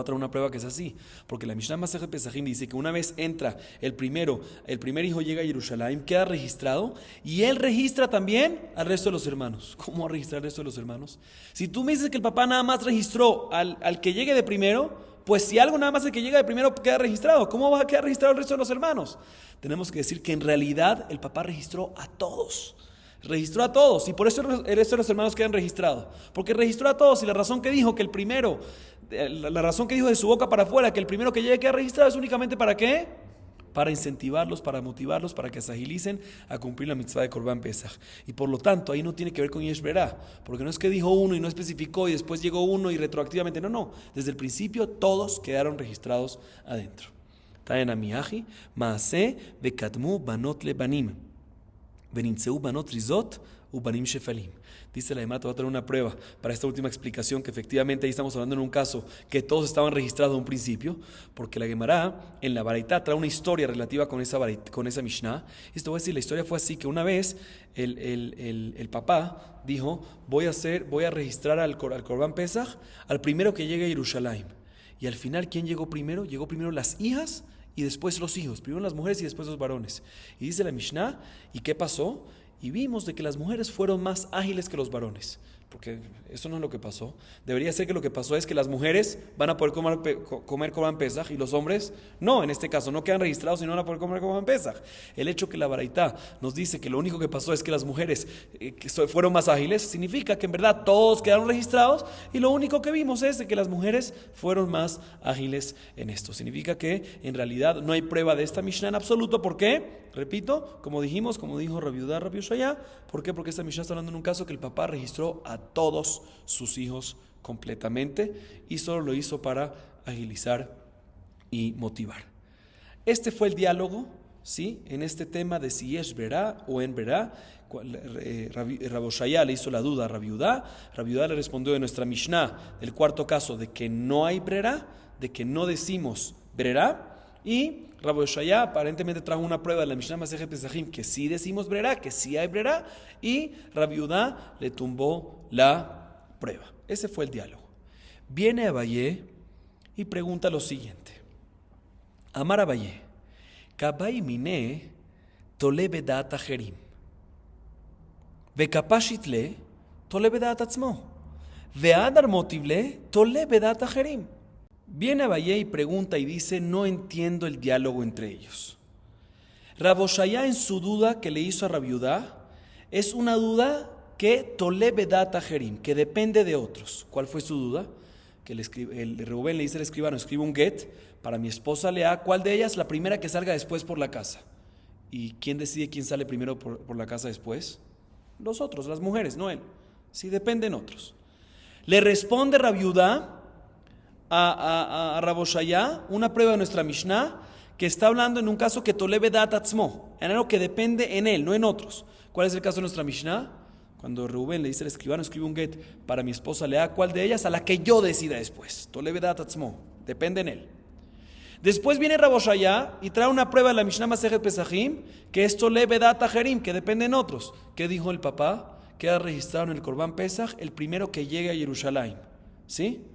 a traer una prueba que es así, porque la Mishnah Masechet Pesachim dice que una vez entra el primer hijo llega a Jerusalén, queda registrado y él registra también al resto de los hermanos. ¿Cómo va a registrar al resto de los hermanos? Si tú me dices que el papá nada más registró al que llegue de primero, pues si algo nada más el que llega de primero queda registrado, ¿cómo va a quedar registrado el resto de los hermanos? Tenemos que decir que en realidad el papá registró a todos. Registró a todos y por eso el resto de los hermanos quedan registrados. Porque registró a todos y la razón que dijo que el primero, la razón que dijo de su boca para afuera que el primero que llegue queda registrado es únicamente ¿para qué? Para incentivarlos, para motivarlos, para que se agilicen a cumplir la mitzvah de Korban Pesach. Y por lo tanto ahí no tiene que ver con Yesh Berá, porque no es que dijo uno y no especificó y después llegó uno y retroactivamente, no, desde el principio todos quedaron registrados adentro. Taen amiaji, maase bekatmu banot lebanim. Banot Rizot Ubanim Shefalim. Dice la Emá, te voy a traer una prueba para esta última explicación, que efectivamente ahí estamos hablando en un caso que todos estaban registrados en un principio, porque la Gemara en la Baraitá trae una historia relativa con esa Mishnah. Y te voy a decir, la historia fue así, que una vez el papá dijo, voy a registrar al Korban Pesach al primero que llegue a Jerusalén. Y al final, ¿quién llegó primero? Llegó primero las hijas y después los hijos, primero las mujeres y después los varones. Y dice la Mishnah, ¿y qué pasó? Y vimos de que las mujeres fueron más ágiles que los varones, porque eso no es lo que pasó. Debería ser que lo que pasó es que las mujeres van a poder comer Korban Pesach y los hombres no, en este caso no quedan registrados y no van a poder comer Korban Pesach. El hecho que la Baraitá nos dice que lo único que pasó es que las mujeres fueron más ágiles, significa que en verdad todos quedaron registrados y lo único que vimos es de que las mujeres fueron más ágiles en esto. Significa que en realidad no hay prueba de esta Mishnah en absoluto. ¿Por qué? Repito, como dijimos, como dijo Rabbi Yehuda, Rabbi Yoshaya. ¿Por qué? Porque esta Mishnah está hablando en un caso que el papá registró a todos sus hijos completamente y solo lo hizo para agilizar y motivar. Este fue el diálogo, ¿sí? En este tema de si es verá o en verá. Rabbi Yoshaya le hizo la duda a Rabbi Yehuda. Rabbi Yehuda le respondió de nuestra Mishnah, del cuarto caso, de que no hay brera, de que no decimos brera. Y Rabbi Yoshaya aparentemente trajo una prueba de la Mishnah Masechet Pesachim que sí decimos brera, que sí hay brera, y Rabbi Yehuda le tumbó la prueba. Ese fue el diálogo. Viene Abaye y pregunta lo siguiente. Amar Abaye, Kabay mine tole bedat acherim, vekapashitle tole bedat atzmo, veadar motivle tole bedat acherim. Viene Abaye y pregunta y dice, no entiendo el diálogo entre ellos. Rabbi Yoshaya en su duda que le hizo a Rabbi Yehuda es una duda que tole bedat acherim, que depende de otros. ¿Cuál fue su duda? Que el Reubén le dice al escribano, escribe un get para mi esposa Lea, ¿cuál de ellas? La primera que salga después por la casa. ¿Y quién decide quién sale primero por la casa después? Los otros, las mujeres, no él. Sí, dependen otros. Le responde Rabbi Yehuda a Rabbi Yoshaya una prueba de nuestra Mishnah que está hablando en un caso que tole bedat atzmo, en algo que depende en él, no en otros. ¿Cuál es el caso de nuestra Mishnah? Cuando Reubén le dice al escribano, escribe un get para mi esposa Lea, ¿cuál de ellas? A la que yo decida después. Tole bedat atzmo, depende en él. Después viene Rabbi Yoshaya y trae una prueba de la Mishnah Masechet Pesachim que es tole bedat acherim, que depende en otros. ¿Qué dijo el papá? Queda registrado en el Korban Pesach el primero que llegue a Jerusalén. ¿Sí?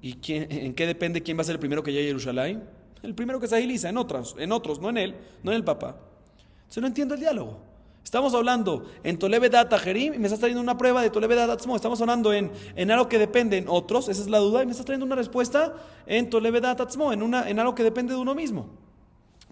¿Y en qué depende quién va a ser el primero que llegue a Jerusalén? El primero que se agiliza, en otros, no en él, no en el papá. Entonces no entiendo el diálogo. Estamos hablando en tole bedat acherim y me estás trayendo una prueba de tole bedat atzmo. Estamos hablando en algo que depende en otros, esa es la duda, y me estás trayendo una respuesta en tole bedat atzmo, en algo que depende de uno mismo.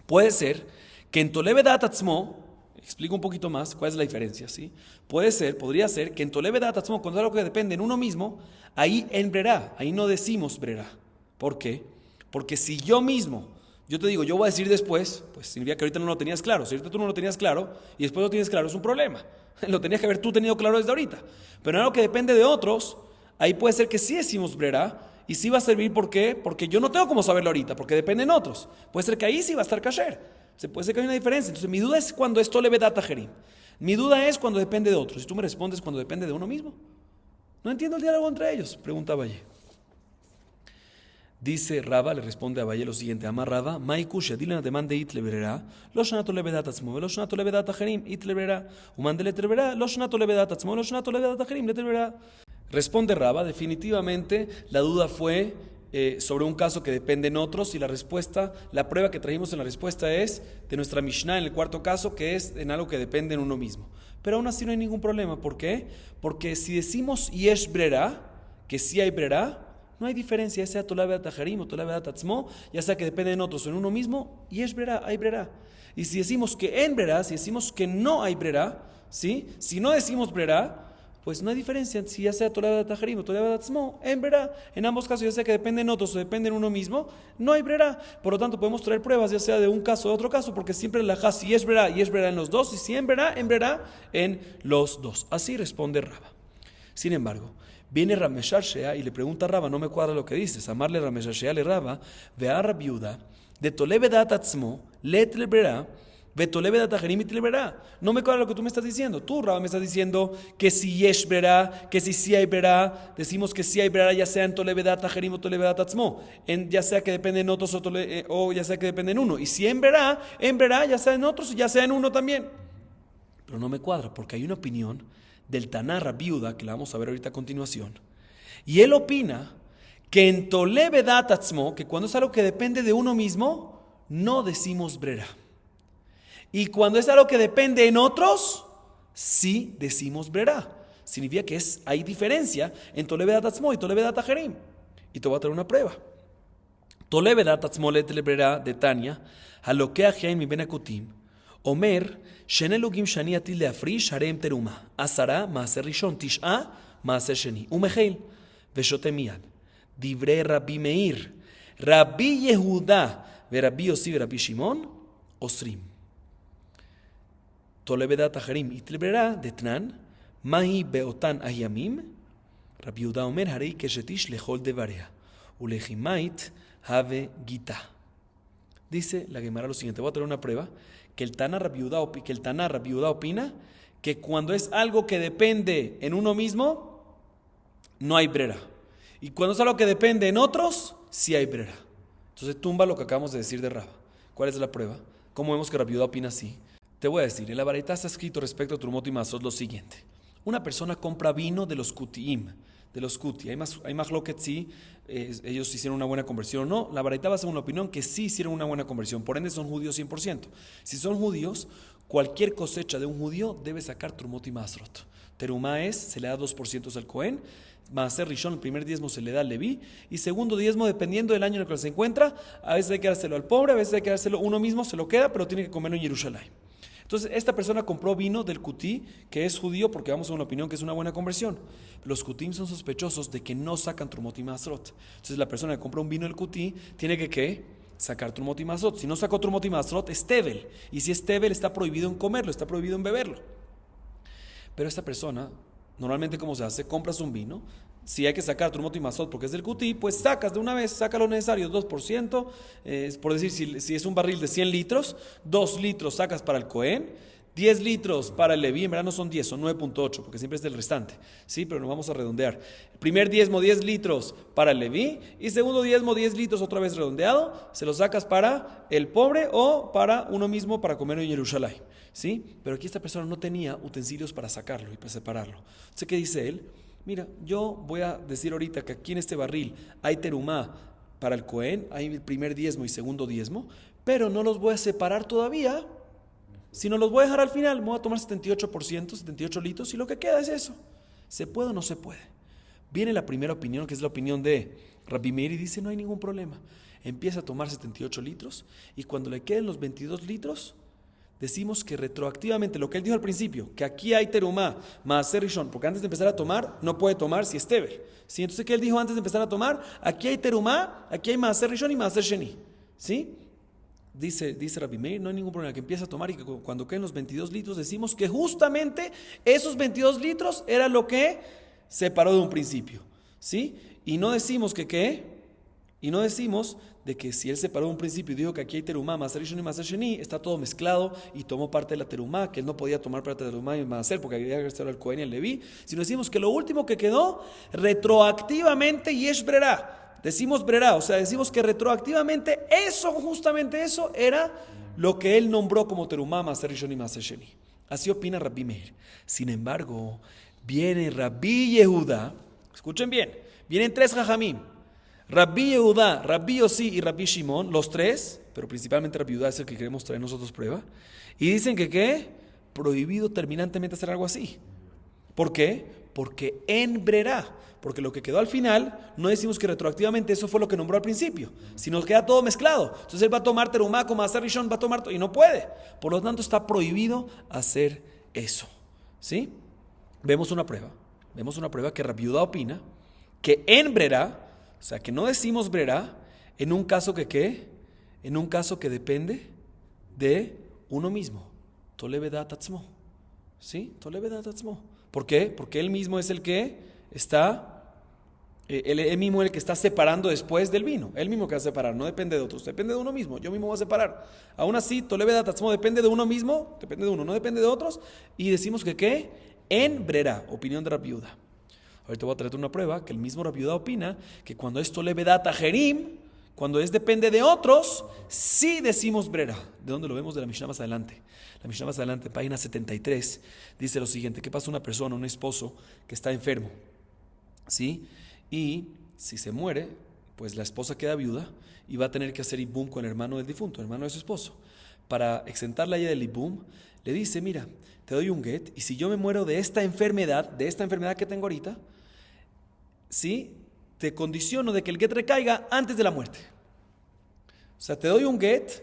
Puede ser que en tole bedat atzmo, explico un poquito más cuál es la diferencia, ¿sí? Podría ser que en tole bedat atzmo, cuando es algo que depende en uno mismo, ahí en brera, ahí no decimos brera. ¿Por qué? Porque si yo mismo Yo te digo, yo voy a decir después, pues significa que ahorita no lo tenías claro. Si ahorita tú no lo tenías claro y después lo tienes claro, es un problema. Lo tenías que haber tú tenido claro desde ahorita. Pero en algo que depende de otros, ahí puede ser que sí decimos brera y sí va a servir. ¿Por qué? Porque yo no tengo cómo saberlo ahorita, porque dependen otros. Puede ser que ahí sí va a estar kasher. Puede ser que hay una diferencia. Entonces mi duda es cuando esto le ve data jerim. Mi duda es cuando depende de otros. Y tú me respondes cuando depende de uno mismo. No entiendo el diálogo entre ellos, pregunta Valle. Dice Raba, le responde a Valle lo siguiente: Amar Raba, Maikusha, dile na demande itleberá, lo shanato levedat atzmo, lo shanato levedat acherim, itleberá, umandele treberá, lo shanato levedat atzmo, lo shanato levedat acherim, letleberá. Responde Raba, definitivamente la duda fue sobre un caso que dependen otros, y la respuesta, la prueba que trajimos en la respuesta es de nuestra Mishnah en el cuarto caso, que es en algo que depende en uno mismo. Pero aún así no hay ningún problema. ¿Por qué? Porque si decimos yesh brera, que sí hay brera, no hay diferencia, ya sea tolavedat acharim o tolavedat atzmo, ya sea que depende en otros o en uno mismo, y es brera, hay brera. Y si decimos que en brera, si decimos que no hay brera, ¿sí? Si no decimos brera, pues no hay diferencia, si ya sea tolavedat acharim o tolavedat atzmo, en brera. En ambos casos, ya sea que depende en otros o depende en uno mismo, no hay brera. Por lo tanto, podemos traer pruebas, ya sea de un caso o de otro caso, porque siempre la ja, si es brera y es brera en los dos, y si en brera en los dos. Así responde Raba. Sin embargo, viene Rameshashea y le pregunta a Raba, no me cuadra lo que dices. Amarle Rameshashea le Raba, vea Rabiuda, de tolevedat atzmo, letlebera, ve tolevedat acherim itlebera. No me cuadra lo que tú me estás diciendo. Tú, Raba, me estás diciendo que si yesh brera, que si sí hay brera, decimos que sí hay brera, ya sea en tolevedat acherim o tolevedat atzmo, ya sea que depende en otros o ya sea que depende en uno. Y si en brera, ya sea en otros, ya sea en uno también. Pero no me cuadra, porque hay una opinión del Taná Rabiuda, que la vamos a ver ahorita a continuación, y él opina que en Tolevedat Atzmo, que cuando es algo que depende de uno mismo, no decimos brera, y cuando es algo que depende en otros, sí decimos brera. Significa que hay diferencia en Tolevedat Atzmo y Tolevedat Acherim. Y te voy a traer una prueba. Tolevedat Atzmo letle brera de Tania, halokea Jain mi ben akutim, Omer, שני לוגים שאני עתיד להפריש, הרי הם תרומה. 10 מעשר ראשון, 9 מעשר שני. ומחיל, ושותה מיד. דברי רבי מאיר, רבי יהודה, ורבי יוסי ורבי שמעון, אוסרים. תולה בדעת אחרים התלברה, דתנן, מהי באותן הימים? רבי יהודה אומר, הרי כשתיש לכל דבריה, ולכימית הווה גיתה. Dice la Gemara lo siguiente, voy a traer una prueba, que el Taná Rabiuda opina que cuando es algo que depende en uno mismo, no hay brera. Y cuando es algo que depende en otros, sí hay brera. Entonces tumba lo que acabamos de decir de Raba. ¿Cuál es la prueba? ¿Cómo vemos que Rabiuda opina así? Te voy a decir, en la Baraita está escrito respecto a Trumot y Masot lo siguiente. Una persona compra vino de los Kutiim, de los Kuti. Hay más lo que sí, ellos hicieron una buena conversión o no. La Baraita va a ser una opinión que sí hicieron una buena conversión, por ende son judíos 100%. Si son judíos, cualquier cosecha de un judío debe sacar Trumot y Masrot. Terumá se le da 2% al Cohen, Maaser Rishon, el primer diezmo se le da al Leví, y segundo diezmo, dependiendo del año en el que se encuentra, a veces hay que dárselo al pobre, a veces hay que dárselo uno mismo, se lo queda, pero tiene que comerlo en Jerusalén. Entonces, esta persona compró vino del Kutí, que es judío, porque vamos a una opinión que es una buena conversión. Los Kutim son sospechosos de que no sacan Trumot y Masrot. Entonces, la persona que compró un vino del Kutí tiene que sacar Trumot y Masrot. Si no sacó Trumot y Masrot, es Tevel. Y si es Tevel, está prohibido en comerlo, está prohibido en beberlo. Pero esta persona, normalmente, ¿cómo se hace? Compras un vino. Si hay que sacar Trumot y Masot porque es del Kutí, pues sacas de una vez, saca lo necesario, 2%, por decir, si es un barril de 100 litros, 2 litros sacas para el Cohen, 10 litros para el Leví, en verdad no son 10, son 9.8, porque siempre es del restante, ¿sí? Pero nos vamos a redondear. Primer diezmo, 10 litros para el Leví, y segundo diezmo, 10 litros otra vez redondeado, se lo sacas para el pobre o para uno mismo para comer en Jerusalén, ¿sí? Pero aquí esta persona no tenía utensilios para sacarlo y para separarlo. Entonces, ¿qué dice él? Mira, yo voy a decir ahorita que aquí en este barril hay terumá para el Cohen, hay el primer diezmo y segundo diezmo, pero no los voy a separar todavía, sino los voy a dejar al final. Me voy a tomar 78%, 78 litros, y lo que queda es eso. ¿Se puede o no se puede? Viene la primera opinión, que es la opinión de Rabbi Meir, y dice, no hay ningún problema. Empieza a tomar 78 litros, y cuando le queden los 22 litros, decimos que retroactivamente, lo que él dijo al principio, que aquí hay terumá, maaser rishon, porque antes de empezar a tomar, no puede tomar si es tevel. ¿Sí? Entonces, ¿qué él dijo antes de empezar a tomar? Aquí hay terumá, aquí hay maaser rishon y maaser sheni. ¿Sí? dice Rabbi Meir, no hay ningún problema, que empieza a tomar y que cuando queden los 22 litros decimos que justamente esos 22 litros era lo que separó de un principio, ¿sí? Y no decimos que ¿qué? Y no decimos de que si él separó de un principio y dijo que aquí hay terumá, maser rishon y maser sheni, está todo mezclado y tomó parte de la terumá, que él no podía tomar parte de la terumá y maser porque había que estar el Cohen y el Leví, sino decimos que lo último que quedó retroactivamente yesh brera. Decimos brera, o sea, decimos que retroactivamente eso, justamente eso, era lo que él nombró como terumá, maser rishon y maser sheni. Así opina Rabbi Meir. Sin embargo, viene Rabbi Yehuda, escuchen bien, vienen tres jajamim, Rabbi Yehuda, Rabbi Yossi y Rabbi Shimon, los tres, pero principalmente Rabbi Yehuda es el que queremos traer nosotros prueba, y dicen que ¿qué? Prohibido terminantemente hacer algo así. ¿Por qué? Porque en brera, porque lo que quedó al final, no decimos que retroactivamente eso fue lo que nombró al principio, sino que queda todo mezclado. Entonces él va a tomar terumá como hacer rishon, va a tomar, y no puede. Por lo tanto está prohibido hacer eso. ¿Sí? Vemos una prueba que Rabbi Yehuda opina que en brera, o sea, que no decimos brera en un caso que ¿qué? En un caso que depende de uno mismo. Tolevedat atzmo. ¿Sí? Tolevedat atzmo. ¿Por qué? Porque él mismo es el que está, él mismo es el que está separando después del vino. Él mismo que va a separar, no depende de otros, depende de uno mismo. Yo mismo voy a separar. Aún así, Tolevedat atzmo depende de uno mismo, depende de uno, no depende de otros. Y decimos que ¿qué? En brera, opinión de Rabbi Yehuda. Ahorita voy a traer una prueba que el mismo Rabbi Yehuda opina que cuando es Tolevedat ajerim, cuando es depende de otros, sí decimos brera. ¿De dónde lo vemos? De la Mishnah más adelante. La Mishnah más adelante, página 73, dice lo siguiente: ¿qué pasa una persona, un esposo que está enfermo? ¿Sí? Y si se muere, pues la esposa queda viuda y va a tener que hacer ibum con el hermano del difunto, el hermano de su esposo. Para exentarla ella del ibum, le dice: mira, te doy un get, y si yo me muero de esta enfermedad que tengo ahorita, ¿sí? Te condiciono de que el get recaiga antes de la muerte. O sea, te doy un get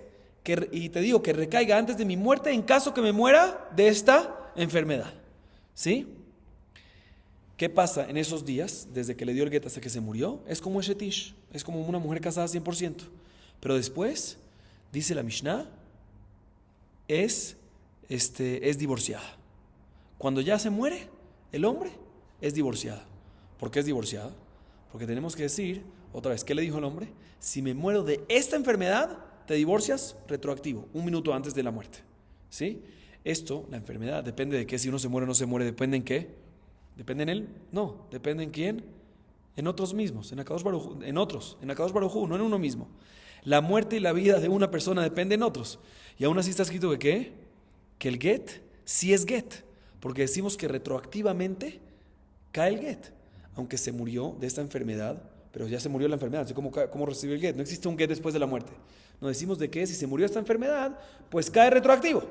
y te digo que recaiga antes de mi muerte en caso que me muera de esta enfermedad. ¿Sí? ¿Qué pasa en esos días, desde que le dio el get hasta que se murió? Es como Eshetish, es como una mujer casada 100%. Pero después, dice la Mishnah, es divorciada. Cuando ya se muere el hombre, es divorciada. ¿Por qué es divorciada? Porque tenemos que decir, otra vez, ¿qué le dijo el hombre? Si me muero de esta enfermedad, te divorcias retroactivo, 1 minuto antes de la muerte. ¿Sí? Esto, la enfermedad, depende de qué, si uno se muere o no se muere, ¿depende en qué? ¿Depende en él? No. ¿Depende en quién? En otros mismos, en Akadosh Baruj Hu, en otros, en Akadosh Baruj Hu, no en uno mismo. La muerte y la vida de una persona dependen en otros. Y aún así está escrito que ¿qué? Que el get sí es get, porque decimos que retroactivamente cae el get, aunque se murió de esta enfermedad, pero ya se murió la enfermedad, así como recibió el get. No existe un get después de la muerte. No decimos de que si se murió esta enfermedad, pues cae retroactivo.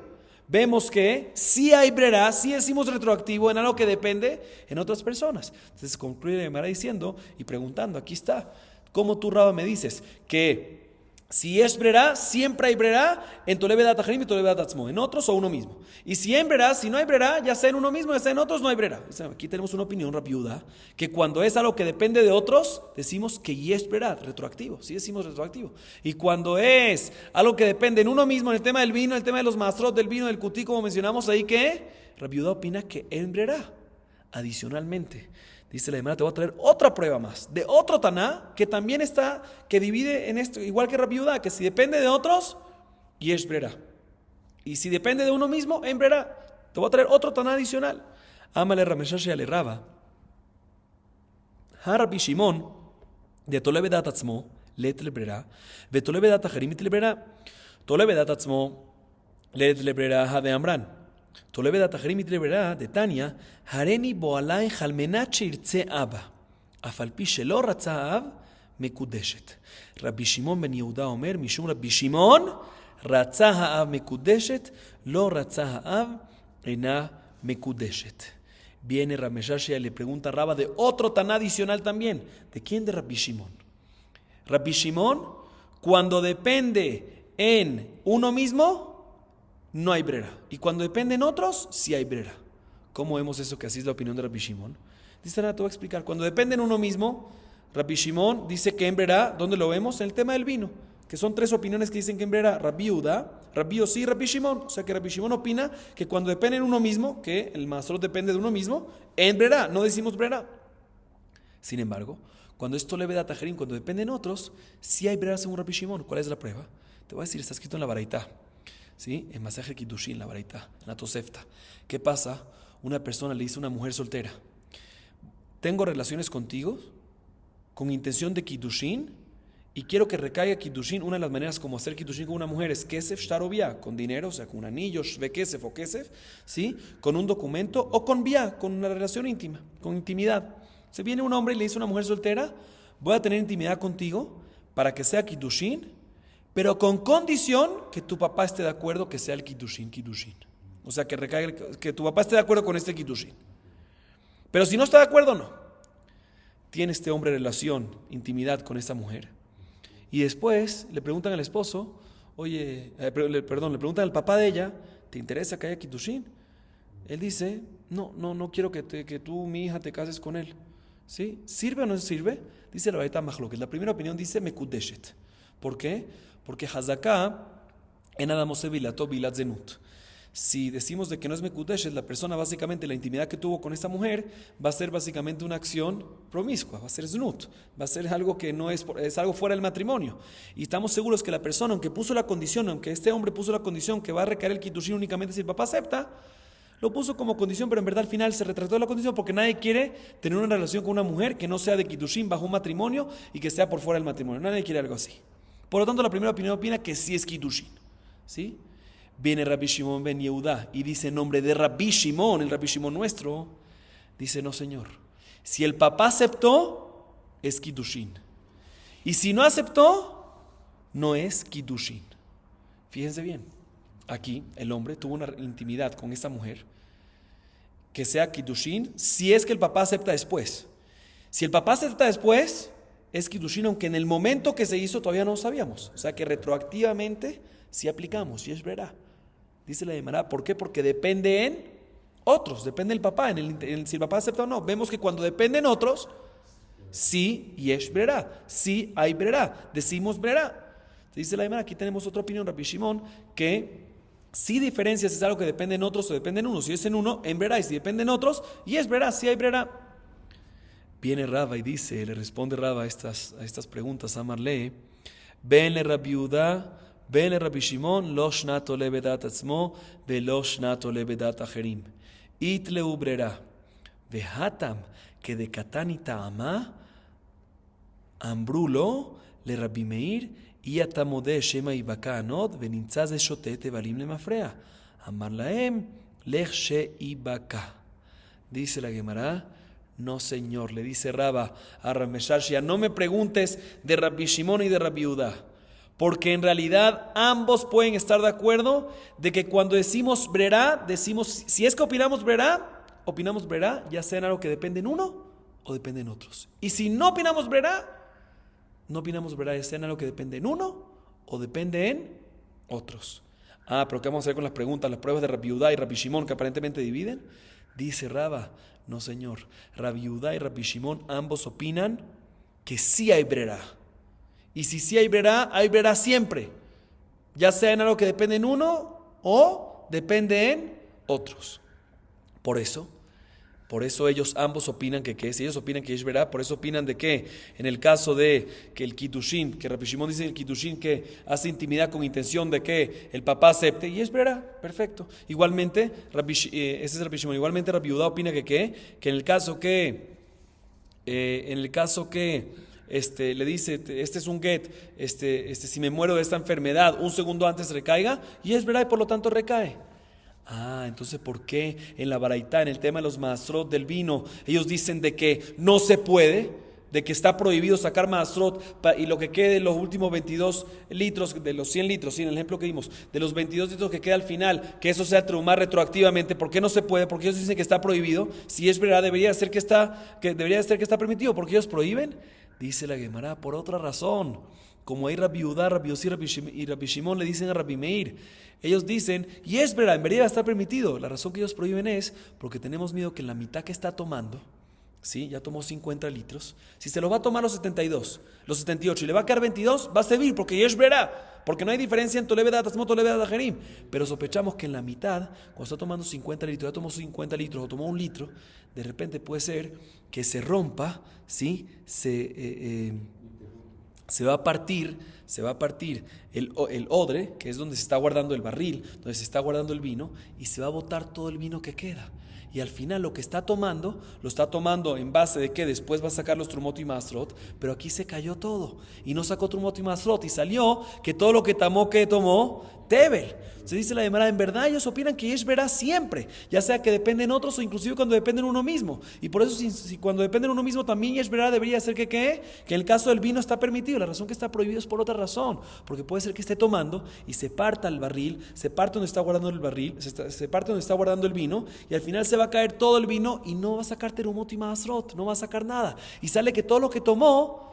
Vemos que sí hay brera, sí decimos retroactivo en algo que depende en otras personas. Entonces concluye la Gemara diciendo y preguntando, aquí está, ¿cómo tú, Raba, me dices que si es brera, siempre hay brera en Tolevedat ajerim y Tolevedat atzmo, en otros o uno mismo? Y si en brera, si no hay brera, ya sea en uno mismo, ya sea en otros, no hay brera. Aquí tenemos una opinión rápida, que cuando es algo que depende de otros, decimos que es brera, retroactivo, sí decimos retroactivo. Y cuando es algo que depende en uno mismo, en el tema del vino, en el tema de los mastrot del vino, del kutí, como mencionamos ahí, que Rabbi Yehuda opina que en brera. Adicionalmente, dice la Gemara, te voy a traer otra prueba más, de otro Taná, que también está, que divide en esto, igual que Rabbi Yehuda, que si depende de otros, yesh brera. Y si depende de uno mismo, en brera. Te voy a traer otro Taná adicional. Amale Rameshashi ale Raba. Rabbi Shimon, de Tolevedat atzmo, let le brera, ve Tolevedat ajerim le brera. Tolevedat atzmo, let le brera ha de Amran. Tolevedat ajerim le brera de Tania, hareni boalai halmenat sheirtze abba. Afal pi shelo ratza ab, מקודשת. רבי שמעון בן יהודה אומר, משום רבי שמעון, רצה האב מקודשת, לא רצה האב, אינה מקודשת. Viene Rameshashi y le pregunta a Raba de otro Taná adicional también. ¿De quién? De Rabbi Shimon. Rabbi Shimon, cuando depende en uno mismo, no hay brera. Y cuando depende en otros, sí hay brera. ¿Cómo vemos eso? Que así es la opinión de Rabbi Shimon. Dice, te voy a explicar. Cuando depende en uno mismo, Rabbi Shimon dice que en brera, ¿dónde lo vemos? En el tema del vino. que son tres opiniones que dicen que en Brera, Rabbi Yehuda, Rabbi Yossi y Rabbi Shimon. O sea que Rabbi Shimon opina que cuando depende de uno mismo, que el Maasrot depende de uno mismo, en Brera, no decimos Brera. Sin embargo, cuando esto leve de Tajerim, cuando dependen otros, sí hay Brera según Rabbi Shimon. ¿Cuál es la prueba? Te voy a decir, está escrito en la Baraitá, ¿sí? En Masaje Kiddushin, la Baraitá, en la Tosefta. ¿Qué pasa? Una persona le dice a una mujer soltera: tengo relaciones contigo con intención de Kiddushin y quiero que recaiga Kiddushin. Una de las maneras como hacer Kiddushin con una mujer es Kesef Shtarovia, con dinero, o sea, con un anillo, Shve Kesef o Kesef, ¿sí? Con un documento, o con Via, con una relación íntima, con intimidad. Se viene un hombre y le dice a una mujer soltera: voy a tener intimidad contigo para que sea Kiddushin, pero con condición que tu papá esté de acuerdo que sea el Kiddushin. O sea, que recaiga, que tu papá esté de acuerdo con este Kiddushin. Pero si no está de acuerdo, no. Tiene este hombre relación, intimidad con esta mujer. Y después le preguntan al esposo: oye, le preguntan al papá de ella: ¿te interesa que haya Kiddushin? Él dice: no quiero que tú, mi hija, te cases con él. ¿Sí? ¿Sirve o no sirve? Dice la Baraitá Machlokes. La primera opinión dice Mekudeshet. ¿Por qué? Porque Hazaká en Adamose Bilato Bilat Zenut. Si decimos de que no es Mekudeshet, la persona básicamente, la intimidad que tuvo con esta mujer va a ser básicamente una acción promiscua, va a ser Znut, va a ser algo que no es algo fuera del matrimonio. Y estamos seguros que la persona, aunque puso la condición, aunque este hombre puso la condición que va a recaer el Kiddushin únicamente si el papá acepta, lo puso como condición, pero en verdad al final se retractó de la condición porque nadie quiere tener una relación con una mujer que no sea de Kiddushin bajo un matrimonio y que sea por fuera del matrimonio. Nadie quiere algo así. Por lo tanto, la primera opinión opina que sí es Kiddushin. ¿Sí? Viene Rabbi Shimon ben Yehuda y dice en nombre de Rabbi Shimon, el Rabbi Shimon nuestro, dice: no, señor. Si el papá aceptó, es Kiddushin. Y si no aceptó, no es Kiddushin. Fíjense bien. Aquí el hombre tuvo una intimidad con esta mujer que sea Kiddushin si es que el papá acepta después. Si el papá acepta después, es Kiddushin, aunque en el momento que se hizo todavía no lo sabíamos. O sea que retroactivamente sí aplicamos, sí es verdad. Dice la Gemara, ¿por qué? Porque depende en otros, depende del papá, si el papá acepta o no. Vemos que cuando dependen otros, sí yesh brera, sí hay brera, decimos brera. Dice la Gemara, aquí tenemos otra opinión, Rabbi Shimon, que si diferencias es algo que depende en otros o depende en uno. Si es en uno, en brera, y si depende en otros, y es brera, si hay brera. Viene Rava y dice, le responde Rava a estas preguntas a Marle: Venle Rabbi Yehuda, venle Rabbi Shimon, lo shnato lebedat atzmo, velo shnato lebedat acherim. Itleu brera, vehatam, que de katani ta'ama, ambrulo, le Rabbi Meir, y atamode shema ibaka anod, venintzaz de shotete valim le mafrea. Amar laem, lech she ibaka. Dice la Gemara: no, señor, le dice Rava a Rameshashia, no me preguntes de Rabbi Shimon y de Rabbi Yehuda, porque en realidad ambos pueden estar de acuerdo de que cuando decimos brera, decimos, si es que opinamos brera, ya sea en algo que depende en uno o depende en otros. Y si no opinamos brera, ya sea en algo que depende en uno o depende en otros. Pero ¿qué vamos a hacer con las preguntas, las pruebas de Rabbi Yehuda y Rabbi Shimon que aparentemente dividen? Dice Rava, no, señor, Rabbi Yehuda y Rabbi Shimon ambos opinan que sí hay brera. Y si sí hay brera siempre, ya sea en algo que depende en uno o depende en otros. Por eso ellos ambos opinan si ellos opinan que es brera, por eso opinan de que en el caso de que el Kiddushin, que Rabbi Shimon dice el Kiddushin que hace intimidad con intención de que el papá acepte, y es brera, perfecto. Igualmente, ese es Rabbi Shimon, igualmente Rabbi Yehuda opina que en el caso que le dice, este es un get, si me muero de esta enfermedad, un segundo antes recaiga, y es verdad, y por lo tanto recae. Entonces, ¿por qué en la Baraitá, en el tema de los maasrot del vino, ellos dicen de que no se puede, de que está prohibido sacar maasrot y lo que quede de los últimos 22 litros, de los 100 litros, ¿sí? En el ejemplo que dimos, de los 22 litros que queda al final, que eso sea trumar retroactivamente? ¿Por qué no se puede? Porque ellos dicen que está prohibido. Si es verdad, debería ser que está permitido, porque ellos prohíben. Dice la Gemara, por otra razón, como hay Rabbi Yehuda, Rabbi Yossi y Rabbi Shimon le dicen a Rabbi Meir, ellos dicen, y es verdad, en verdad está permitido. La razón que ellos prohíben es porque tenemos miedo que la mitad que está tomando ¿sí? Ya tomó 50 litros. Si se los va a tomar los 72, los 78 y le va a quedar 22, va a servir porque Yesh Berá, porque no hay diferencia en Tolebe Datas, Tolebe Dajerim. Pero sospechamos que en la mitad, cuando está tomando 50 litros, ya tomó 50 litros o tomó un litro, de repente puede ser que se rompa, ¿sí? Se va a partir el odre, que es donde se está guardando el barril, donde se está guardando el vino, y se va a botar todo el vino que queda. Y al final lo que está tomando, lo está tomando en base de que después va a sacar los Trumot y Masrot, pero aquí se cayó todo. Y no sacó Trumot y Masrot, y salió que todo lo que tomó, Tebel. Se dice la Gemara, en verdad ellos opinan que Yesh Berá siempre, ya sea que dependen otros o inclusive cuando dependen uno mismo. Y por eso si cuando dependen uno mismo también Yesh Berá debería ser que en el caso del vino está permitido. La razón que está prohibido es por otra razón, porque puede ser que esté tomando y se parta el barril, se parte donde está guardando el barril, se parte donde está guardando el vino, y al final se va a caer todo el vino y no va a sacar Terumot y Masrot, no va a sacar nada. Y sale que todo lo que tomó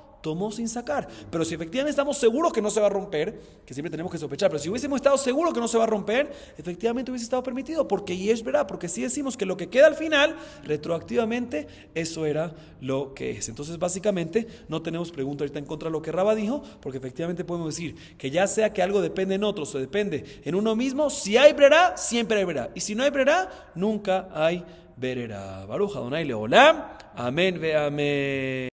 sin sacar. Pero si efectivamente estamos seguros que no se va a romper, que siempre tenemos que sospechar, pero si hubiésemos estado seguros que no se va a romper, efectivamente hubiese estado permitido, porque Yesh Berá, porque si decimos que lo que queda al final, retroactivamente, eso era lo que es. Entonces, básicamente, no tenemos pregunta ahorita en contra de lo que Raba dijo, porque efectivamente podemos decir que ya sea que algo depende en otros o depende en uno mismo, si hay Berá, siempre hay Berá. Y si no hay Berá, nunca hay Berá. Baruch Adonai Leolam. Amén ve amén.